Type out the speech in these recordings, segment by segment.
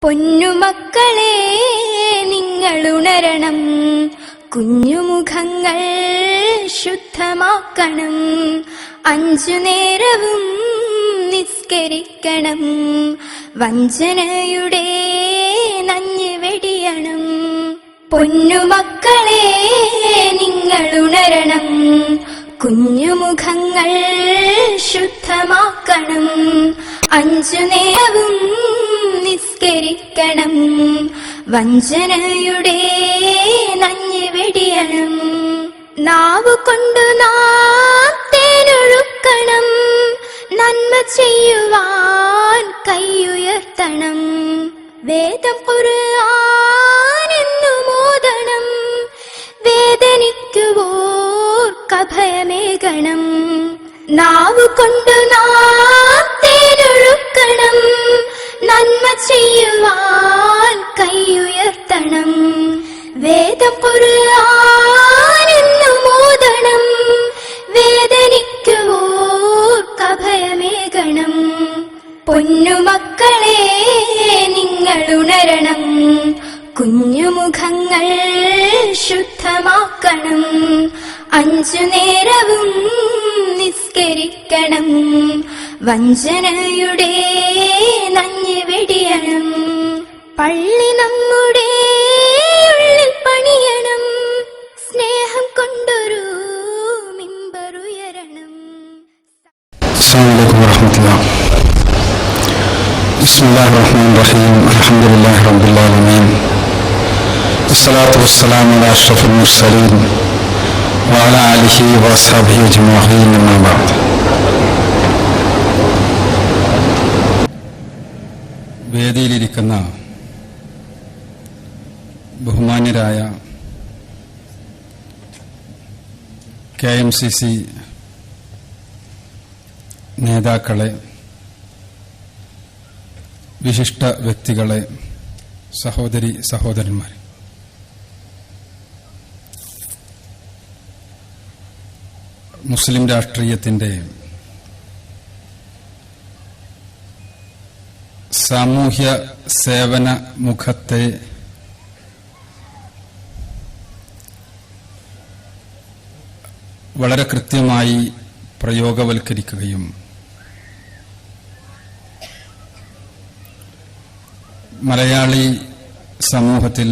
പൊന്നുമക്കളെ നിങ്ങളുണരണം, കുഞ്ഞുമുഖങ്ങൾ ശുദ്ധമാക്കണം, 5 നേരവും നിസ്കരിക്കണം, വഞ്ചനയുടെ നഞ്ഞ് വെടിയണം. പൊന്നുമക്കളെ നിങ്ങളുണരണം, കുഞ്ഞുമുഖങ്ങൾ ശുദ്ധമാക്കണം, 5 നേരവും നിസ്കരിക്കണം, വഞ്ചനയുടെ നഞ്ഞ് വെടിയണം. നാവ് കൊണ്ട് നാം തേനൊഴുക്കണം, നന്മ ചെയ്യുവാൻ കൈയുയർത്തണം, വേദം ഖുർആൻ എന്നു മോദണം, വേദനിക്കുവോർക്കഭയമേകണം. നാവ് കൊണ്ട് നാം തേനൊഴുക്കണം, നന്മ ചെയ്യുവാൻ കൈയുയർത്തണം, വേദം ഖുർആൻ എന്നു മോദണം, വേദനിക്കുവോർക്കഭയമേകണം. പൊന്നുമക്കളെ നിങ്ങളുണരണം, കുഞ്ഞുമുഖങ്ങൾ ശുദ്ധമാക്കണം, 5 നേരവും നിസ്കരിക്കണം, വഞ്ചനയുടെ നഞ്ഞ് വെടിയണം. പള്ളി നമ്മുടെ ഉള്ളിൽ പണിയണം, സ്നേഹം കൊണ്ടൊരു മിമ്പറുയരണം. അസ്സലാമു അലൈക്കും വറഹ്മത്തുള്ളാഹി. ബിസ്മില്ലാഹിർ റഹ്മാനിർ റഹീം. അൽഹംദുലില്ലാഹി റബ്ബിൽ ആലമീൻ. വസ്സലാത്തു വസ്സലാമു അലാ അഷ്റഫിൽ മുർസലീൻ വഅലാ ആലിഹി വഅസ്ഹാബിഹി അജ്മഈൻ. അമ്മാ ബഅദ്. വേദിയിലിരിക്കുന്ന ബഹുമാന്യരായ KMCC നേതാക്കളെ, വിശിഷ്ട വ്യക്തികളെ, സഹോദരി സഹോദരന്മാർ, മുസ്ലിം രാഷ്ട്രീയത്തിൻ്റെ സാമൂഹ്യ സേവന മുഖത്തെ വളരെ കൃത്യമായി പ്രയോഗവൽക്കരിക്കുകയും മലയാളി സമൂഹത്തിൽ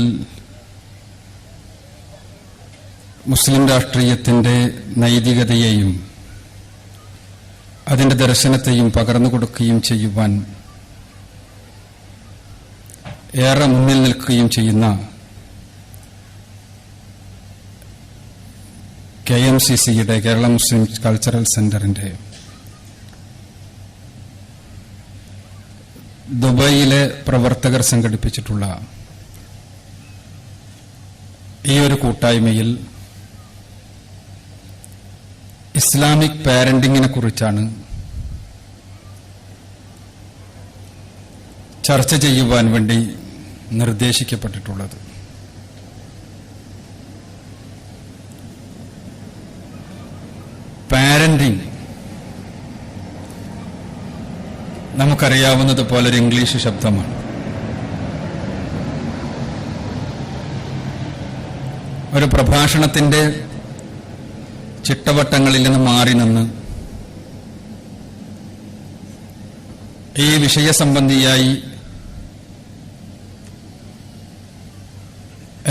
മുസ്ലിം രാഷ്ട്രീയത്തിൻ്റെ നൈതികതയെയും അതിൻ്റെ ദർശനത്തെയും പകർന്നു കൊടുക്കുകയും ചെയ്യുവാൻ ഏറെ മുന്നിൽ നിൽക്കുകയും ചെയ്യുന്ന KMCCയുടെ കേരള മുസ്ലിം കൾച്ചറൽ സെന്ററിന്റെ ദുബായിലെ പ്രവർത്തകർ സംഘടിപ്പിച്ചിട്ടുള്ള ഈ ഒരു കൂട്ടായ്മയിൽ ഇസ്ലാമിക് പാരന്റിങ്ങിനെ കുറിച്ചാണ് ചർച്ച ചെയ്യുവാൻ വേണ്ടി നിർദ്ദേശിക്കപ്പെട്ടിട്ടുള്ളത്. പാരന്റിങ് നമുക്കറിയാവുന്നതുപോലെ ഒരു ഇംഗ്ലീഷ് ശബ്ദമാണ്. ഒരു പ്രഭാഷണത്തിന്റെ ചിട്ടവട്ടങ്ങളിൽ നിന്ന് മാറി നിന്ന് ഈ വിഷയസംബന്ധിയായി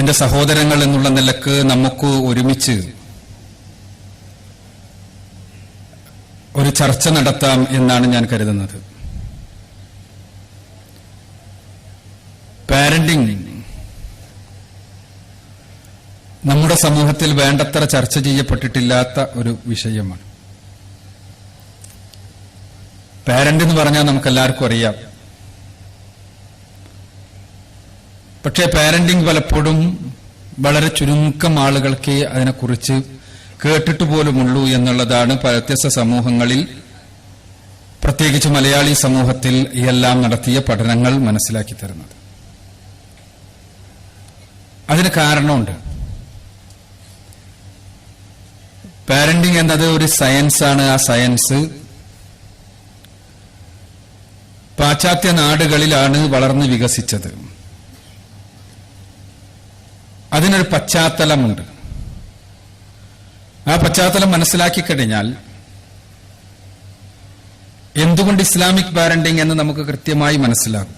എന്റെ സഹോദരങ്ങൾ എന്നുള്ള നിലക്ക് നമുക്ക് ഒരുമിച്ച് ഒരു ചർച്ച നടത്താം എന്നാണ് ഞാൻ കരുതുന്നത്. പാരന്റിങ് നമ്മുടെ സമൂഹത്തിൽ വേണ്ടത്ര ചർച്ച ചെയ്യപ്പെട്ടിട്ടില്ലാത്ത ഒരു വിഷയമാണ്. പാരന്റ് എന്ന് പറഞ്ഞാൽ നമുക്കെല്ലാവർക്കും അറിയാം. പക്ഷേ പാരന്റിങ് പലപ്പോഴും വളരെ ചുരുക്കം ആളുകൾക്ക് അതിനെക്കുറിച്ച് കേട്ടിട്ട് പോലുമുള്ളൂ എന്നുള്ളതാണ് വ്യത്യസ്ത സമൂഹങ്ങളിൽ, പ്രത്യേകിച്ച് മലയാളി സമൂഹത്തിൽ എല്ലാം നടത്തിയ പഠനങ്ങൾ മനസ്സിലാക്കി തരുന്നത്. അതിന് കാരണമുണ്ട്. പാരന്റിങ് എന്നത് ഒരു സയൻസാണ്. ആ സയൻസ് പാശ്ചാത്യ നാടുകളിലാണ് വളർന്നു വികസിച്ചത്. അതിനൊരു പശ്ചാത്തലമുണ്ട്. ആ പശ്ചാത്തലം മനസ്സിലാക്കി കഴിഞ്ഞാൽ എന്തുകൊണ്ട് ഇസ്ലാമിക് പാരന്റിംഗ് എന്ന് നമുക്ക് കൃത്യമായി മനസ്സിലാകും.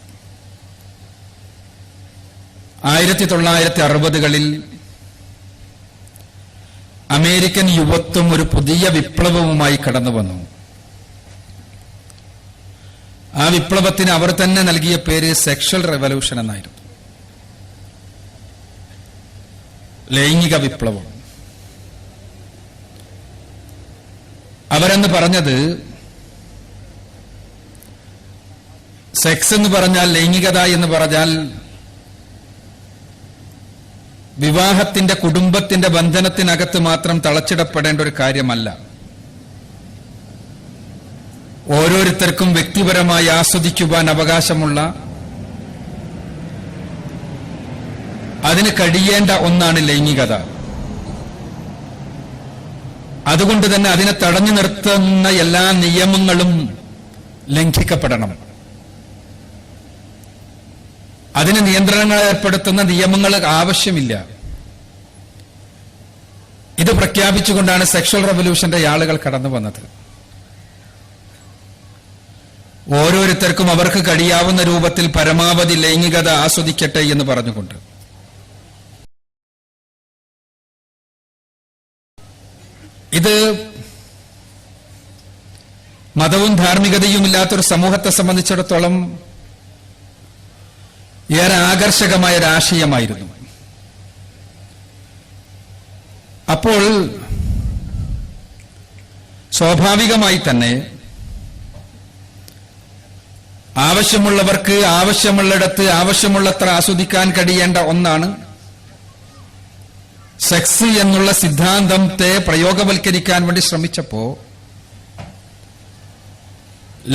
1960കളിൽ അമേരിക്കൻ യുവത്വം ഒരു പുതിയ വിപ്ലവവുമായി കടന്നു വന്നു. ആ വിപ്ലവത്തിന് അവർ തന്നെ നൽകിയ പേര് സെക്ഷൽ റെവല്യൂഷൻ എന്നായിരുന്നു. ലൈംഗിക വിപ്ലവം. അവരെന്ന് പറഞ്ഞത് സെക്സ് എന്ന് പറഞ്ഞാൽ, ലൈംഗികത എന്ന് പറഞ്ഞാൽ വിവാഹത്തിന്റെ കുടുംബത്തിന്റെ ബന്ധനത്തിനകത്ത് മാത്രം തളച്ചിടപ്പെടേണ്ട ഒരു കാര്യമല്ല. ഓരോരുത്തർക്കും വ്യക്തിപരമായി ആസ്വദിക്കുവാൻ അവകാശമുള്ള, അതിന് കഴിയേണ്ട ഒന്നാണ് ലൈംഗികത. അതുകൊണ്ട് തന്നെ അതിനെ തടഞ്ഞു നിർത്തുന്ന എല്ലാ നിയമങ്ങളും ലംഘിക്കപ്പെടണം. അതിന് നിയന്ത്രണങ്ങൾ ഏർപ്പെടുത്തുന്ന നിയമങ്ങൾ ആവശ്യമില്ല. ഇത് പ്രഖ്യാപിച്ചുകൊണ്ടാണ് സെക്ഷൽ റെവല്യൂഷന്റെ ആളുകൾ കടന്നു വന്നത്. ഓരോരുത്തർക്കും അവർക്ക് കഴിയാവുന്ന രൂപത്തിൽ പരമാവധി ലൈംഗികത ആസ്വദിക്കട്ടെ എന്ന് പറഞ്ഞുകൊണ്ട്. ഇത് മതവും ധാർമ്മികതയും ഇല്ലാത്തൊരു സമൂഹത്തെ സംബന്ധിച്ചിടത്തോളം ഏറെ ആകർഷകമായ ഒരു ആശയമായിരുന്നു. അപ്പോൾ സ്വാഭാവികമായി തന്നെ ആവശ്യമുള്ളവർക്ക് ആവശ്യമുള്ളിടത്ത് ആവശ്യമുള്ളത്ര ആസ്വദിക്കാൻ കഴിയേണ്ട ഒന്നാണ് സെക്സ് എന്നുള്ള സിദ്ധാന്തത്തെ പ്രയോഗവൽക്കരിക്കാൻ വേണ്ടി ശ്രമിച്ചപ്പോ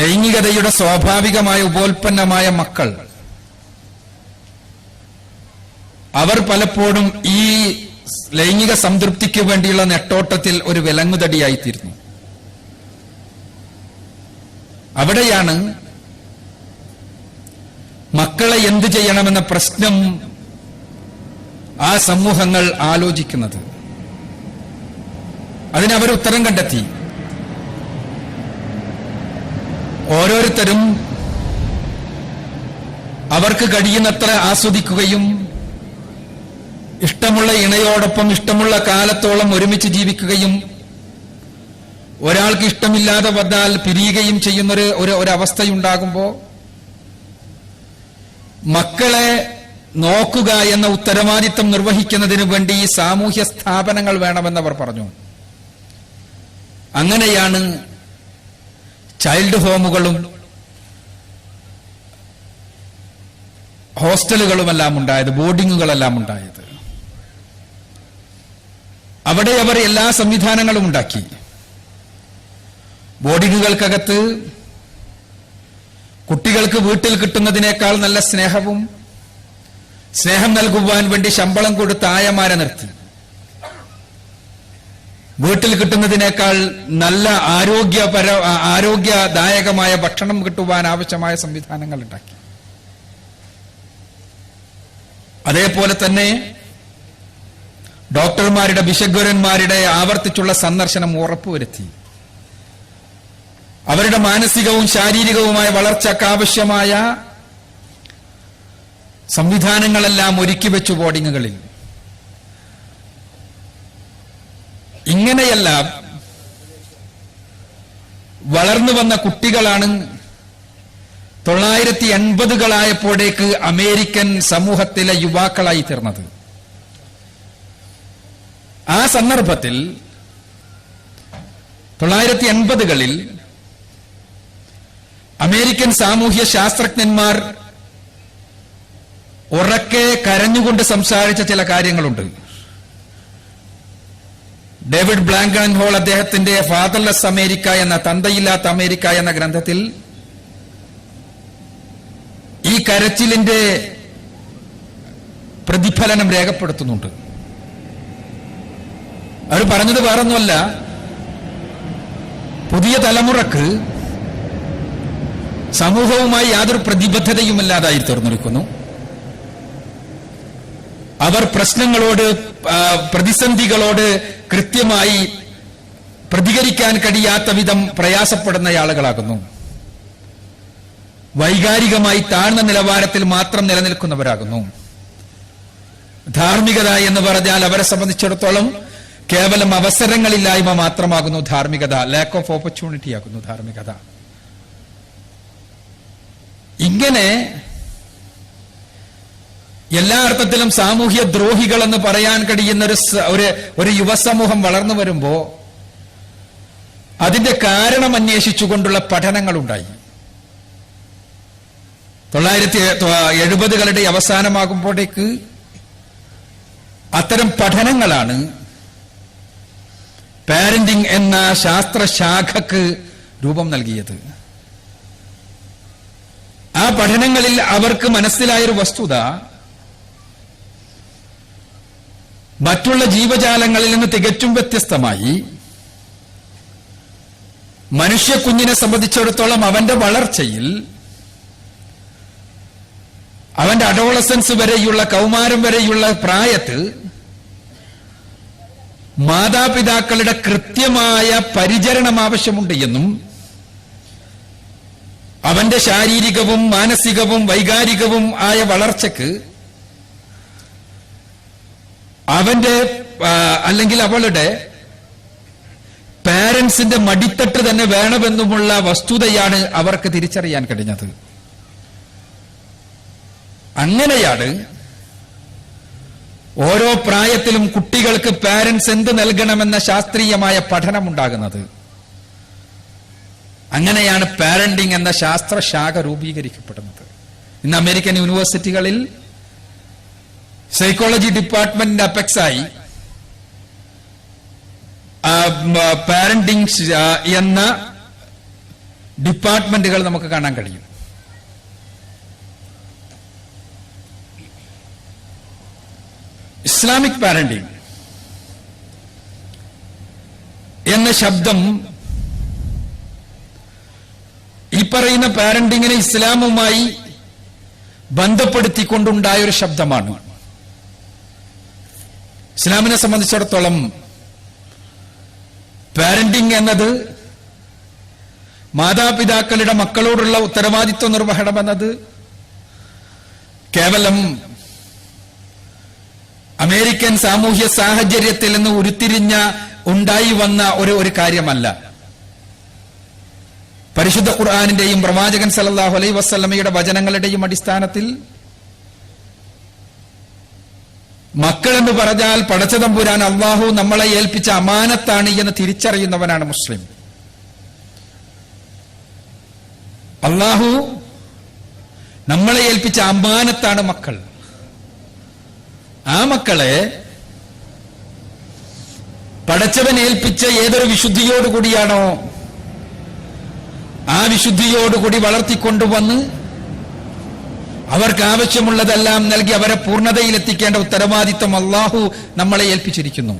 ലൈംഗികതയുടെ സ്വാഭാവികമായ ഉപോൽപ്പന്നമായ മക്കൾ, അവർ പലപ്പോഴും ഈ ലൈംഗിക സംതൃപ്തിക്ക് വേണ്ടിയുള്ള നെട്ടോട്ടത്തിൽ ഒരു വിലങ്ങുതടിയായിത്തീരുന്നു. അവിടെയാണ് മക്കളെ എന്തു ചെയ്യണമെന്ന പ്രശ്നം ആ സമൂഹങ്ങൾ ആലോചിക്കുന്നത്. അതിനവർ ഉത്തരം കണ്ടെത്തി. ഓരോരുത്തരും അവർക്ക് കഴിയുന്നത്ര ആസ്വദിക്കുകയും ഇഷ്ടമുള്ള ഇണയോടൊപ്പം ഇഷ്ടമുള്ള കാലത്തോളം ഒരുമിച്ച് ജീവിക്കുകയും ഒരാൾക്ക് ഇഷ്ടമില്ലാതെ വന്നാൽ പിരിയുകയും ചെയ്യുന്ന ഒരവസ്ഥയുണ്ടാകുമ്പോൾ മക്കളെ നോക്കുക എന്ന ഉത്തരവാദിത്തം നിർവഹിക്കുന്നതിന് വേണ്ടി ഈ സാമൂഹ്യ സ്ഥാപനങ്ങൾ വേണമെന്നവർ പറഞ്ഞു. അങ്ങനെയാണ് ചൈൽഡ് ഹോമുകളും ഹോസ്റ്റലുകളുമെല്ലാം ഉണ്ടായത്, ബോർഡിങ്ങുകളെല്ലാം ഉണ്ടായത്. അവിടെ അവർ എല്ലാ സംവിധാനങ്ങളും ഉണ്ടാക്കി. ബോർഡിങ്ങുകൾക്കകത്ത് കുട്ടികൾക്ക് വീട്ടിൽ കിട്ടുന്നതിനേക്കാൾ നല്ല സ്നേഹം നൽകുവാൻ വേണ്ടി ശമ്പളം കൊടുത്ത് ആയമാരെ നിർത്തി. വീട്ടിൽ കിട്ടുന്നതിനേക്കാൾ നല്ല ആരോഗ്യദായകമായ ഭക്ഷണം കിട്ടുവാൻ ആവശ്യമായ സംവിധാനങ്ങൾ ഉണ്ടാക്കി. അതേപോലെ തന്നെ ഡോക്ടർമാരുടെ, ബിഷഗ്വരന്മാരുടെ ആവർത്തിച്ചുള്ള സന്ദർശനം ഉറപ്പുവരുത്തി. അവരുടെ മാനസികവും ശാരീരികവുമായ വളർച്ചയ്ക്കാവശ്യമായ സംവിധാനങ്ങളെല്ലാം ഒരുക്കി വെച്ചു ബോർഡിങ്ങുകളിൽ. ഇങ്ങനെയെല്ലാം വളർന്നു വന്ന കുട്ടികളാണ് 1980കളായപ്പോഴേക്ക് അമേരിക്കൻ സമൂഹത്തിലെ യുവാക്കളായി തീർന്നത്. ആ സന്ദർഭത്തിൽ 1980കളിൽ അമേരിക്കൻ സാമൂഹ്യ ശാസ്ത്രജ്ഞന്മാർ ഉറക്കെ കരഞ്ഞുകൊണ്ട് സംസാരിച്ച ചില കാര്യങ്ങളുണ്ട്. ഡേവിഡ് ബ്ലാങ്കൺ ഹോൾ അദ്ദേഹത്തിന്റെ ഫാദർലെസ് അമേരിക്ക എന്ന, തന്തയില്ലാത്ത അമേരിക്ക എന്ന ഗ്രന്ഥത്തിൽ ഈ കരച്ചിലിന്റെ പ്രതിഫലനം രേഖപ്പെടുത്തുന്നുണ്ട്. അവർ പറഞ്ഞത് വേറൊന്നുമല്ല, പുതിയ തലമുറക്ക് സമൂഹവുമായി യാതൊരു പ്രതിബദ്ധതയുമില്ലാതായി തീർന്നിരിക്കുന്നു. അവർ പ്രശ്നങ്ങളോട്, പ്രതിസന്ധികളോട് കൃത്യമായി പ്രതികരിക്കാൻ കഴിയാത്ത വിധം പ്രയാസപ്പെടുന്ന ആളുകളാകുന്നു. വൈകാരികമായി താഴ്ന്ന നിലവാരത്തിൽ മാത്രം നിലനിൽക്കുന്നവരാകുന്നു. ധാർമ്മികത എന്ന് പറഞ്ഞാൽ അവരെ സംബന്ധിച്ചിടത്തോളം കേവലം അവസരങ്ങളില്ലായ്മ മാത്രമാകുന്നു ധാർമ്മികത. ലാക്ക് ഓഫ് ഓപ്പർച്യൂണിറ്റി ആകുന്നു ധാർമ്മികത. ഇങ്ങനെ എല്ലാ അർത്ഥത്തിലും സാമൂഹ്യ ദ്രോഹികൾ എന്ന് പറയാൻ കഴിയുന്ന ഒരു യുവസമൂഹം വളർന്നു വരുമ്പോ അതിന്റെ കാരണം അന്വേഷിച്ചുകൊണ്ടുള്ള പഠനങ്ങളുണ്ടായി. 1970കളുടെ അവസാനമാകുമ്പോഴേക്ക് അത്തരം പഠനങ്ങളാണ് പാരന്റിംഗ് എന്ന ശാസ്ത്രശാഖക്ക് രൂപം നൽകിയത്. ആ പഠനങ്ങളിൽ അവർക്ക് മനസ്സിലായൊരു വസ്തുത, മറ്റുള്ള ജീവജാലങ്ങളിൽ നിന്ന് തികച്ചും വ്യത്യസ്തമായി മനുഷ്യക്കുഞ്ഞിനെ സംബന്ധിച്ചിടത്തോളം അവന്റെ വളർച്ചയിൽ, അവന്റെ അഡോളസൻസ് വരെയുള്ള, കൗമാരം വരെയുള്ള പ്രായത്തിൽ മാതാപിതാക്കളുടെ കൃത്യമായ പരിചരണം ആവശ്യമുണ്ട് എന്നും അവന്റെ ശാരീരികവും മാനസികവും വൈകാരികവും ആയ വളർച്ചയ്ക്ക് അവന്റെ അല്ലെങ്കിൽ അവളുടെ പാരന്റ്സിന്റെ മടിത്തട്ട് തന്നെ വേണമെന്നുമുള്ള വസ്തുതയാണ് അവർക്ക് തിരിച്ചറിയാൻ കഴിഞ്ഞത്. അങ്ങനെയാണ് ഓരോ പ്രായത്തിലും കുട്ടികൾക്ക് പാരന്റ്സ് എന്ത് നൽകണമെന്ന ശാസ്ത്രീയമായ പഠനമുണ്ടാകുന്നത്. അങ്ങനെയാണ് പാരന്റിംഗ് എന്ന ശാസ്ത്രശാഖ രൂപീകരിക്കപ്പെടുന്നത്. ഇന്ന് അമേരിക്കൻ യൂണിവേഴ്സിറ്റികളിൽ സൈക്കോളജി ഡിപ്പാർട്ട്മെന്റിന്റെ അപെക്സായി പാരന്റിംഗ് എന്ന ഡിപ്പാർട്ട്മെന്റുകൾ നമുക്ക് കാണാൻ കഴിയും. ഇസ്ലാമിക് പാരന്റിംഗ് എന്ന ശബ്ദം ഈ പറയുന്ന പാരന്റിങ്ങിനെ ഇസ്ലാമുമായി ബന്ധപ്പെടുത്തിക്കൊണ്ടുണ്ടായ ഒരു ശബ്ദമാണ്. ഇസ്ലാമിനെ സംബന്ധിച്ചിടത്തോളം പാരന്റിംഗ് എന്നത് മാതാപിതാക്കളുടെ മക്കളോടുള്ള ഉത്തരവാദിത്വ നിർവഹണം എന്നത് കേവലം അമേരിക്കൻ സാമൂഹ്യ സാഹചര്യത്തിൽ നിന്ന് ഉരുത്തിരിഞ്ഞ ഉണ്ടായി വന്ന ഒരു കാര്യമല്ല. പരിശുദ്ധ ഖുർആനിന്റെയും പ്രവാചകൻ സല്ലല്ലാഹു അലൈഹി വസല്ലമയുടെ വചനങ്ങളുടെയും അടിസ്ഥാനത്തിൽ മക്കളെന്ന് പറഞ്ഞാൽ പടച്ചതമ്പുരാൻ അള്ളാഹു നമ്മളെ ഏൽപ്പിച്ച അമാനത്താണ് എന്ന് തിരിച്ചറിയുന്നവനാണ് മുസ്ലിം. അള്ളാഹു നമ്മളെ ഏൽപ്പിച്ച അമാനത്താണ് മക്കൾ. ആ മക്കളെ പടച്ചവൻ ഏൽപ്പിച്ച ഏതൊരു വിശുദ്ധിയോടുകൂടിയാണോ ആ വിശുദ്ധിയോടുകൂടി വളർത്തിക്കൊണ്ടുവന്ന് അവർക്ക് ആവശ്യമുള്ളതെല്ലാം നൽകി അവരെ പൂർണ്ണതയിലെത്തിക്കേണ്ട ഉത്തരവാദിത്വം അള്ളാഹു നമ്മളെ ഏൽപ്പിച്ചിരിക്കുന്നു.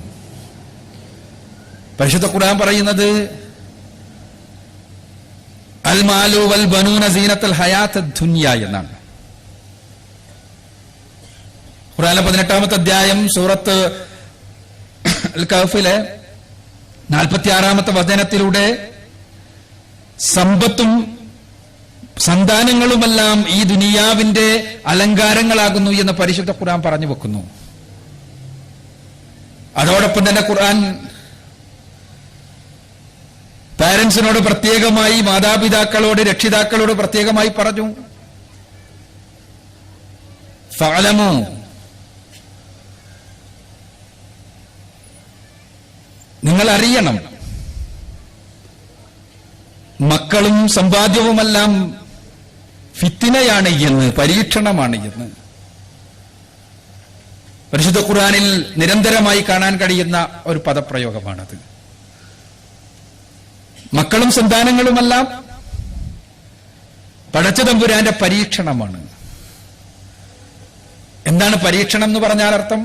പരിശുദ്ധ ഖുർആൻ പറയുന്നത് അൽ മാലു വൽ ബനൂന സീനത്തുൽ ഹയാത്തദ് ദുനിയ എന്നാണ്. ഖുർആനിലെ 18-ാമത്തെ അധ്യായം സൂറത്ത് അൽ കഹ്ഫിലെ 46-ാമത്തെ വചനത്തിലൂടെ സമ്പത്തും സന്താനങ്ങളുമെല്ലാം ഈ ദുനിയാവിന്റെ അലങ്കാരങ്ങളാകുന്നു എന്ന് പരിശുദ്ധ ഖുർആൻ പറഞ്ഞു വെക്കുന്നു. അതോടൊപ്പം തന്നെ ഖുർആൻ പാരന്റ്സിനോട് പ്രത്യേകമായി, മാതാപിതാക്കളോട്, രക്ഷിതാക്കളോട് പ്രത്യേകമായി പറഞ്ഞു, ഫഅലമു, നിങ്ങൾ അറിയണം, മക്കളും സമ്പാദ്യവുമെല്ലാം ഫിത്തിനയാണ് എന്ന്, പരീക്ഷണമാണ് എന്ന് പരിശുദ്ധ ഖുർആനിൽ നിരന്തരമായി കാണാൻ കഴിയുന്ന ഒരു പദപ്രയോഗമാണത്. മക്കളും സന്താനങ്ങളുമെല്ലാം പടച്ചതമ്പുരാന്റെ പരീക്ഷണമാണ്. എന്താണ് പരീക്ഷണം എന്ന് പറഞ്ഞാൽ അർത്ഥം?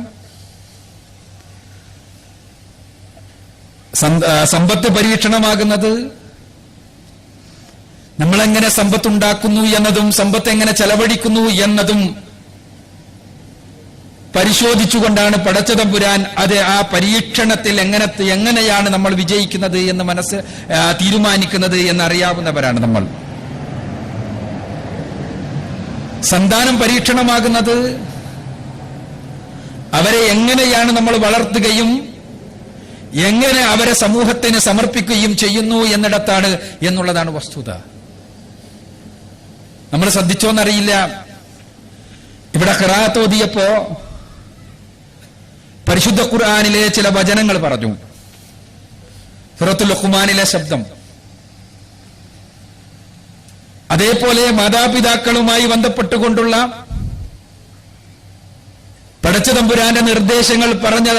സമ്പത്ത് പരീക്ഷണമാകുന്നത് നമ്മളെങ്ങനെ സമ്പത്തുണ്ടാക്കുന്നു എന്നതും സമ്പത്ത് എങ്ങനെ ചെലവഴിക്കുന്നു എന്നതും പരിശോധിച്ചുകൊണ്ടാണ് പടച്ചതമ്പുരാൻ അത് ആ പരീക്ഷണത്തിൽ എങ്ങനെയാണ് നമ്മൾ വിജയിക്കുന്നത് എന്ന് തീരുമാനിക്കുന്നത് എന്നറിയാവുന്നവരാണ് നമ്മൾ. സന്താനം പരീക്ഷണമാകുന്നത് അവരെ എങ്ങനെയാണ് നമ്മൾ വളർത്തുകയും എങ്ങനെ അവരെ സമൂഹത്തിന് സമർപ്പിക്കുകയും ചെയ്യുന്നു എന്നിടത്താണ് എന്നുള്ളതാണ് വസ്തുത. നമ്മൾ ശ്രദ്ധിച്ചോന്നറിയില്ല, ഇവിടെ ഖിറാഅത്ത് ഓതിയപ്പോ പരിശുദ്ധ ഖുർആനിലെ ചില വചനങ്ങൾ പറഞ്ഞു. സൂറത്തുൽ ലുഖ്മാനിലെ ശബ്ദം, അതേപോലെ മാതാപിതാക്കളുമായി ബന്ധപ്പെട്ടുകൊണ്ടുള്ള പടച്ചതമ്പുരാന്റെ നിർദ്ദേശങ്ങൾ പറഞ്ഞ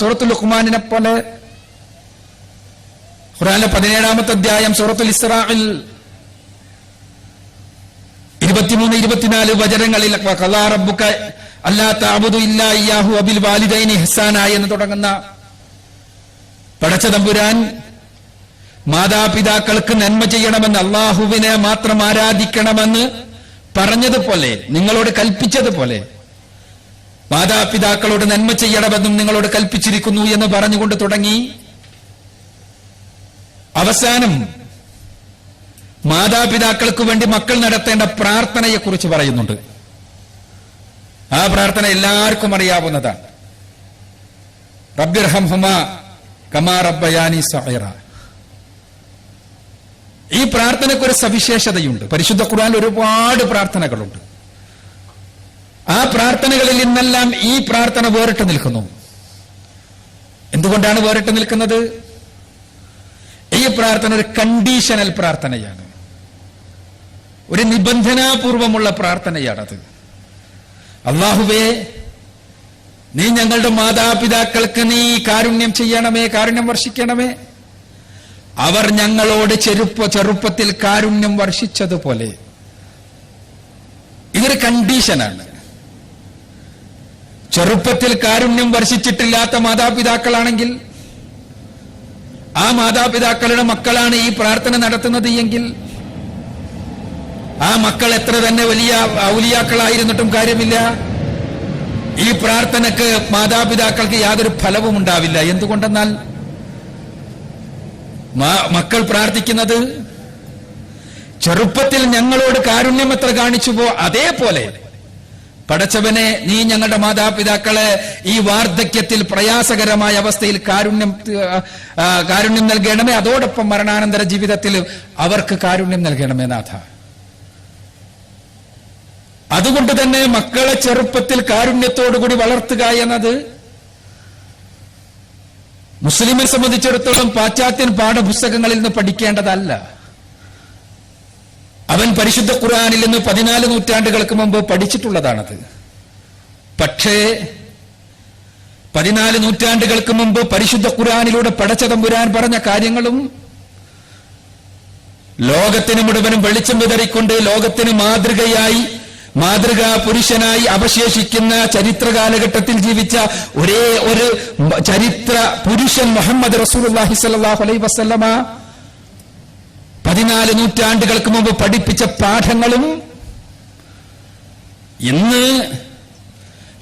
സൂറത്തുൽ ലുഖ്മാനിനെ പോലെ ഖുർആനിലെ 17-ാമത്തെ അധ്യായം സൂറത്തുൽ ഇസ്രാഇൽ 23-24 വചനങ്ങളിൽ ഖളാ റബ്ബുക അല്ലാ തഅബുദു ഇല്ലാ ഇയ്യാഹു വബിൽ വാലിദൈനി ഇഹ്സാന എന്ന് തുടങ്ങുന്ന പടച്ചതമ്പുരാൻ മാതാപിതാക്കൾക്ക് നന്മ ചെയ്യണമെന്ന്, അള്ളാഹുവിനെ മാത്രം ആരാധിക്കണമെന്ന് പറഞ്ഞതുപോലെ, നിങ്ങളോട് കൽപ്പിച്ചതുപോലെ മാതാപിതാക്കളോട് നന്മ ചെയ്യണമെന്നും നിങ്ങളോട് കൽപ്പിച്ചിരിക്കുന്നു എന്ന് പറഞ്ഞുകൊണ്ട് തുടങ്ങി അവസാനം മാതാപിതാക്കൾക്ക് വേണ്ടി മക്കൾ നടത്തേണ്ട പ്രാർത്ഥനയെക്കുറിച്ച് പറയുന്നുണ്ട്. ആ പ്രാർത്ഥന എല്ലാവർക്കും അറിയാവുന്നതാണ്. റബ്ബിർഹംഹുമാ കമാ റബ്ബയാനി സഗീറ. ഈ പ്രാർത്ഥനയ്ക്ക് ഒരു സവിശേഷതയുണ്ട്. പരിശുദ്ധ ഖുർആനിൽ ഒരുപാട് പ്രാർത്ഥനകളുണ്ട്. ആ പ്രാർത്ഥനകളിൽ നിന്നെല്ലാം ഈ പ്രാർത്ഥന വേറിട്ട് നിൽക്കുന്നു. എന്തുകൊണ്ടാണ് വേറിട്ട് നിൽക്കുന്നത്? ഈ പ്രാർത്ഥന ഒരു കണ്ടീഷണൽ പ്രാർത്ഥനയാണ്, ഒരു നിബന്ധനാപൂർവമുള്ള പ്രാർത്ഥനയാണത്. അല്ലാഹുവേ, നീ ഞങ്ങളുടെ മാതാപിതാക്കൾക്ക് നീ കാരുണ്യം ചെയ്യണമേ, കാരുണ്യം വർഷിക്കണമേ. അവർ ഞങ്ങളോട് ചെറുപ്പത്തിൽ കാരുണ്യം വർഷിച്ചതുപോലെ. ഇതൊരു കണ്ടീഷനാണ്. ചെറുപ്പത്തിൽ കാരുണ്യം വർഷിച്ചിട്ടില്ലാത്ത മാതാപിതാക്കളാണെങ്കിൽ, ആ മാതാപിതാക്കളുടെ മക്കളാണ് ഈ പ്രാർത്ഥന നടത്തുന്നത് എങ്കിൽ, ആ മക്കൾ എത്ര തന്നെ വലിയ ഔലിയാക്കളായിരുന്നിട്ടും കാര്യമില്ല, ഈ പ്രാർത്ഥനക്ക് മാതാപിതാക്കൾക്ക് യാതൊരു ഫലവും ഉണ്ടാവില്ല. എന്തുകൊണ്ടെന്നാൽ മക്കൾ പ്രാർത്ഥിക്കുന്നത് ചെറുപ്പത്തിൽ ഞങ്ങളോട് കാരുണ്യം എത്ര കാണിച്ചുവോ അതേപോലെ പടച്ചവനെ, നീ ഞങ്ങളുടെ മാതാപിതാക്കളെ ഈ വാർദ്ധക്യത്തിൽ പ്രയാസകരമായ അവസ്ഥയിൽ കാരുണ്യം നൽകണമേ. അതോടൊപ്പം മരണാനന്തര ജീവിതത്തിൽ അവർക്ക് കാരുണ്യം നൽകണമേ നാഥ. അതുകൊണ്ട് തന്നെ മക്കളെ ചെറുപ്പത്തിൽ കാരുണ്യത്തോടുകൂടി വളർത്തുക എന്നത് മുസ്ലിമിനെ സംബന്ധിച്ചിടത്തോളം പാശ്ചാത്യൻ പാഠപുസ്തകങ്ങളിൽ നിന്ന് പഠിക്കേണ്ടതല്ല. അവൻ പരിശുദ്ധ ഖുർആനിൽ നിന്ന് 14 നൂറ്റാണ്ടുകൾക്ക് മുമ്പ് പഠിച്ചിട്ടുള്ളതാണത്. പക്ഷേ 14 നൂറ്റാണ്ടുകൾക്ക് മുമ്പ് പരിശുദ്ധ ഖുർആനിലൂടെ പടച്ചതമ്പുരാൻ പറഞ്ഞ കാര്യങ്ങളും ലോകത്തിന് മുഴുവനും വെളിച്ചം വിതറിക്കൊണ്ട് ലോകത്തിന് മാതൃകാ പുരുഷനായി അവശേഷിക്കുന്ന ചരിത്ര കാലഘട്ടത്തിൽ ജീവിച്ച ഒരേ ഒരു ചരിത്ര പുരുഷൻ മുഹമ്മദ് റസൂലുള്ളാഹി സ്വല്ലല്ലാഹു അലൈഹി വസല്ലമ 14 നൂറ്റാണ്ടുകൾക്ക് മുമ്പ് പഠിപ്പിച്ച പാഠങ്ങളും ഇന്ന്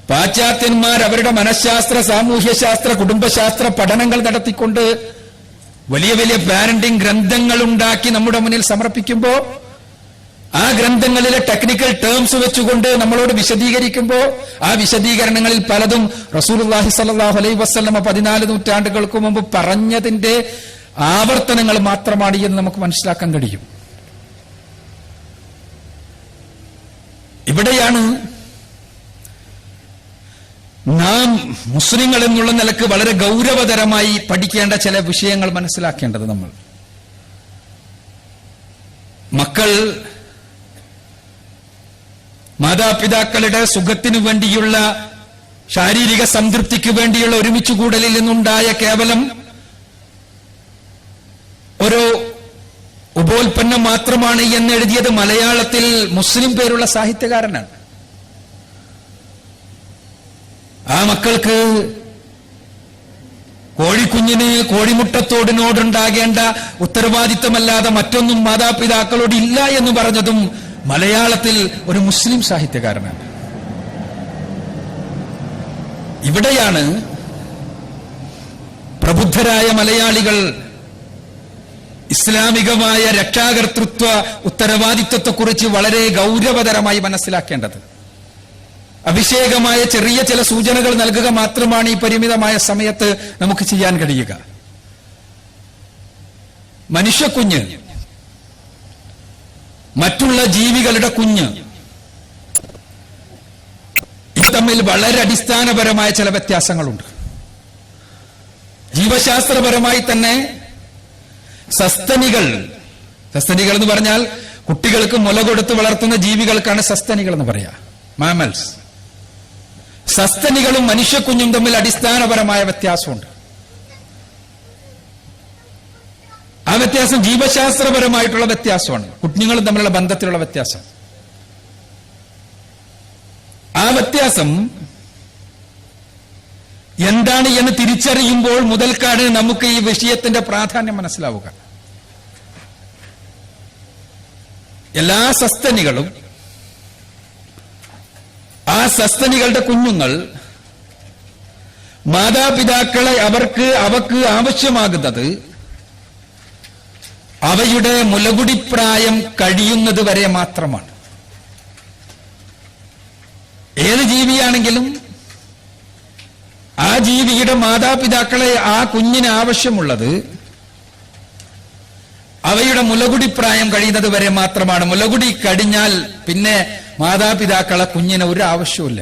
പാശ്ചാത്യന്മാർ അവരുടെ മനഃശാസ്ത്ര, സാമൂഹ്യശാസ്ത്ര, കുടുംബശാസ്ത്ര പഠനങ്ങൾ നടത്തിക്കൊണ്ട് വലിയ വലിയ പാരന്റിംഗ് ഗ്രന്ഥങ്ങൾ ഉണ്ടാക്കി നമ്മുടെ മുന്നിൽ സമർപ്പിക്കുമ്പോൾ, ആ ഗ്രന്ഥങ്ങളിലെ ടെക്നിക്കൽ ടേംസ് വെച്ചുകൊണ്ട് നമ്മളോട് വിശദീകരിക്കുമ്പോൾ, ആ വിശദീകരണങ്ങളിൽ പലതും റസൂലുള്ളാഹി സ്വല്ലല്ലാഹു അലൈഹി വസല്ലമ 14 നൂറ്റാണ്ടുകൾക്ക് മുമ്പ് പറഞ്ഞതിന്റെ ആവർത്തനങ്ങൾ മാത്രമാണ് എന്ന് നമുക്ക് മനസ്സിലാക്കാൻ കഴിയും. ഇവിടെയാണ് നാം മുസ്ലിങ്ങൾ എന്നുള്ള നിലക്ക് വളരെ ഗൗരവതരമായി പഠിക്കേണ്ട ചില വിഷയങ്ങൾ മനസ്സിലാക്കേണ്ടത്. നമ്മൾ മക്കൾ മാതാപിതാക്കളുടെ സുഖത്തിനു വേണ്ടിയുള്ള, ശാരീരിക സംതൃപ്തിക്ക് വേണ്ടിയുള്ള ഒരുമിച്ചുകൂടലിൽ നിന്നുണ്ടായ കേവലം ഒരു ഉപോൽപ്പന്നം മാത്രമാണ് എന്നെഴുതിയത് മലയാളത്തിൽ മുസ്ലിം പേരുള്ള സാഹിത്യകാരനാണ്. ആ മക്കൾക്ക് കോഴിക്കുഞ്ഞിന് കോഴിമുട്ടത്തോടിനോടുണ്ടാകേണ്ട ഉത്തരവാദിത്തമല്ലാതെ മറ്റൊന്നും മാതാപിതാക്കളോട് ഇല്ല എന്ന് പറഞ്ഞതും മലയാളത്തിൽ ഒരു മുസ്ലിം സാഹിത്യകാരനാണ്. ഇവിടെയാണ് പ്രബുദ്ധരായ മലയാളികൾ ഇസ്ലാമികമായ രക്ഷാകർതൃത്വ ഉത്തരവാദിത്വത്തെക്കുറിച്ച് വളരെ ഗൗരവതരമായി മനസ്സിലാക്കേണ്ടത്. അഭിഷേകമായ ചെറിയ ചില സൂചനകൾ നൽകുക മാത്രമാണ് ഈ പരിമിതമായ സമയത്ത് നമുക്ക് ചെയ്യാൻ കഴിയുക. മനുഷ്യക്കുഞ്ഞ്, മറ്റുള്ള ജീവികളുടെ കുഞ്ഞ്, ഇത് തമ്മിൽ വളരെ അടിസ്ഥാനപരമായ ചില വ്യത്യാസങ്ങളുണ്ട്. ജീവശാസ്ത്രപരമായി തന്നെ സസ്തനികൾ എന്ന് പറഞ്ഞാൽ കുട്ടികൾക്ക് മുല കൊടുത്ത് വളർത്തുന്ന ജീവികൾക്കാണ് സസ്തനികൾ എന്ന് പറയാ, മാമൽസ്. സസ്തനികളും മനുഷ്യക്കുഞ്ഞും തമ്മിൽ അടിസ്ഥാനപരമായ വ്യത്യാസമുണ്ട്. ആ വ്യത്യാസം ജീവശാസ്ത്രപരമായിട്ടുള്ള വ്യത്യാസമാണ്, കുഞ്ഞുങ്ങളും തമ്മിലുള്ള ബന്ധത്തിലുള്ള വ്യത്യാസം. ആ വ്യത്യാസം എന്താണ് എന്ന് തിരിച്ചറിയുമ്പോൾ മുതൽക്കാണ് നമുക്ക് ഈ വിഷയത്തിന്റെ പ്രാധാന്യം മനസ്സിലാവുക. എല്ലാ സസ്തനികളും ആ സസ്തനികളുടെ കുഞ്ഞുങ്ങൾ മാതാപിതാക്കളെ അവക്ക് ആവശ്യമാകുന്നത് അവയുടെ മുലകുടിപ്രായം കഴിയുന്നത് വരെ മാത്രമാണ്. ഏത് ജീവിയാണെങ്കിലും ആ ജീവിയുടെ മാതാപിതാക്കളെ ആ കുഞ്ഞിന് ആവശ്യമുള്ളത് അവയുടെ മുലകുടിപ്രായം കഴിയുന്നത് വരെ മാത്രമാണ്. മുലകുടി കഴിഞ്ഞാൽ പിന്നെ മാതാപിതാക്കളെ കുഞ്ഞിന് ഒരു ആവശ്യമില്ല.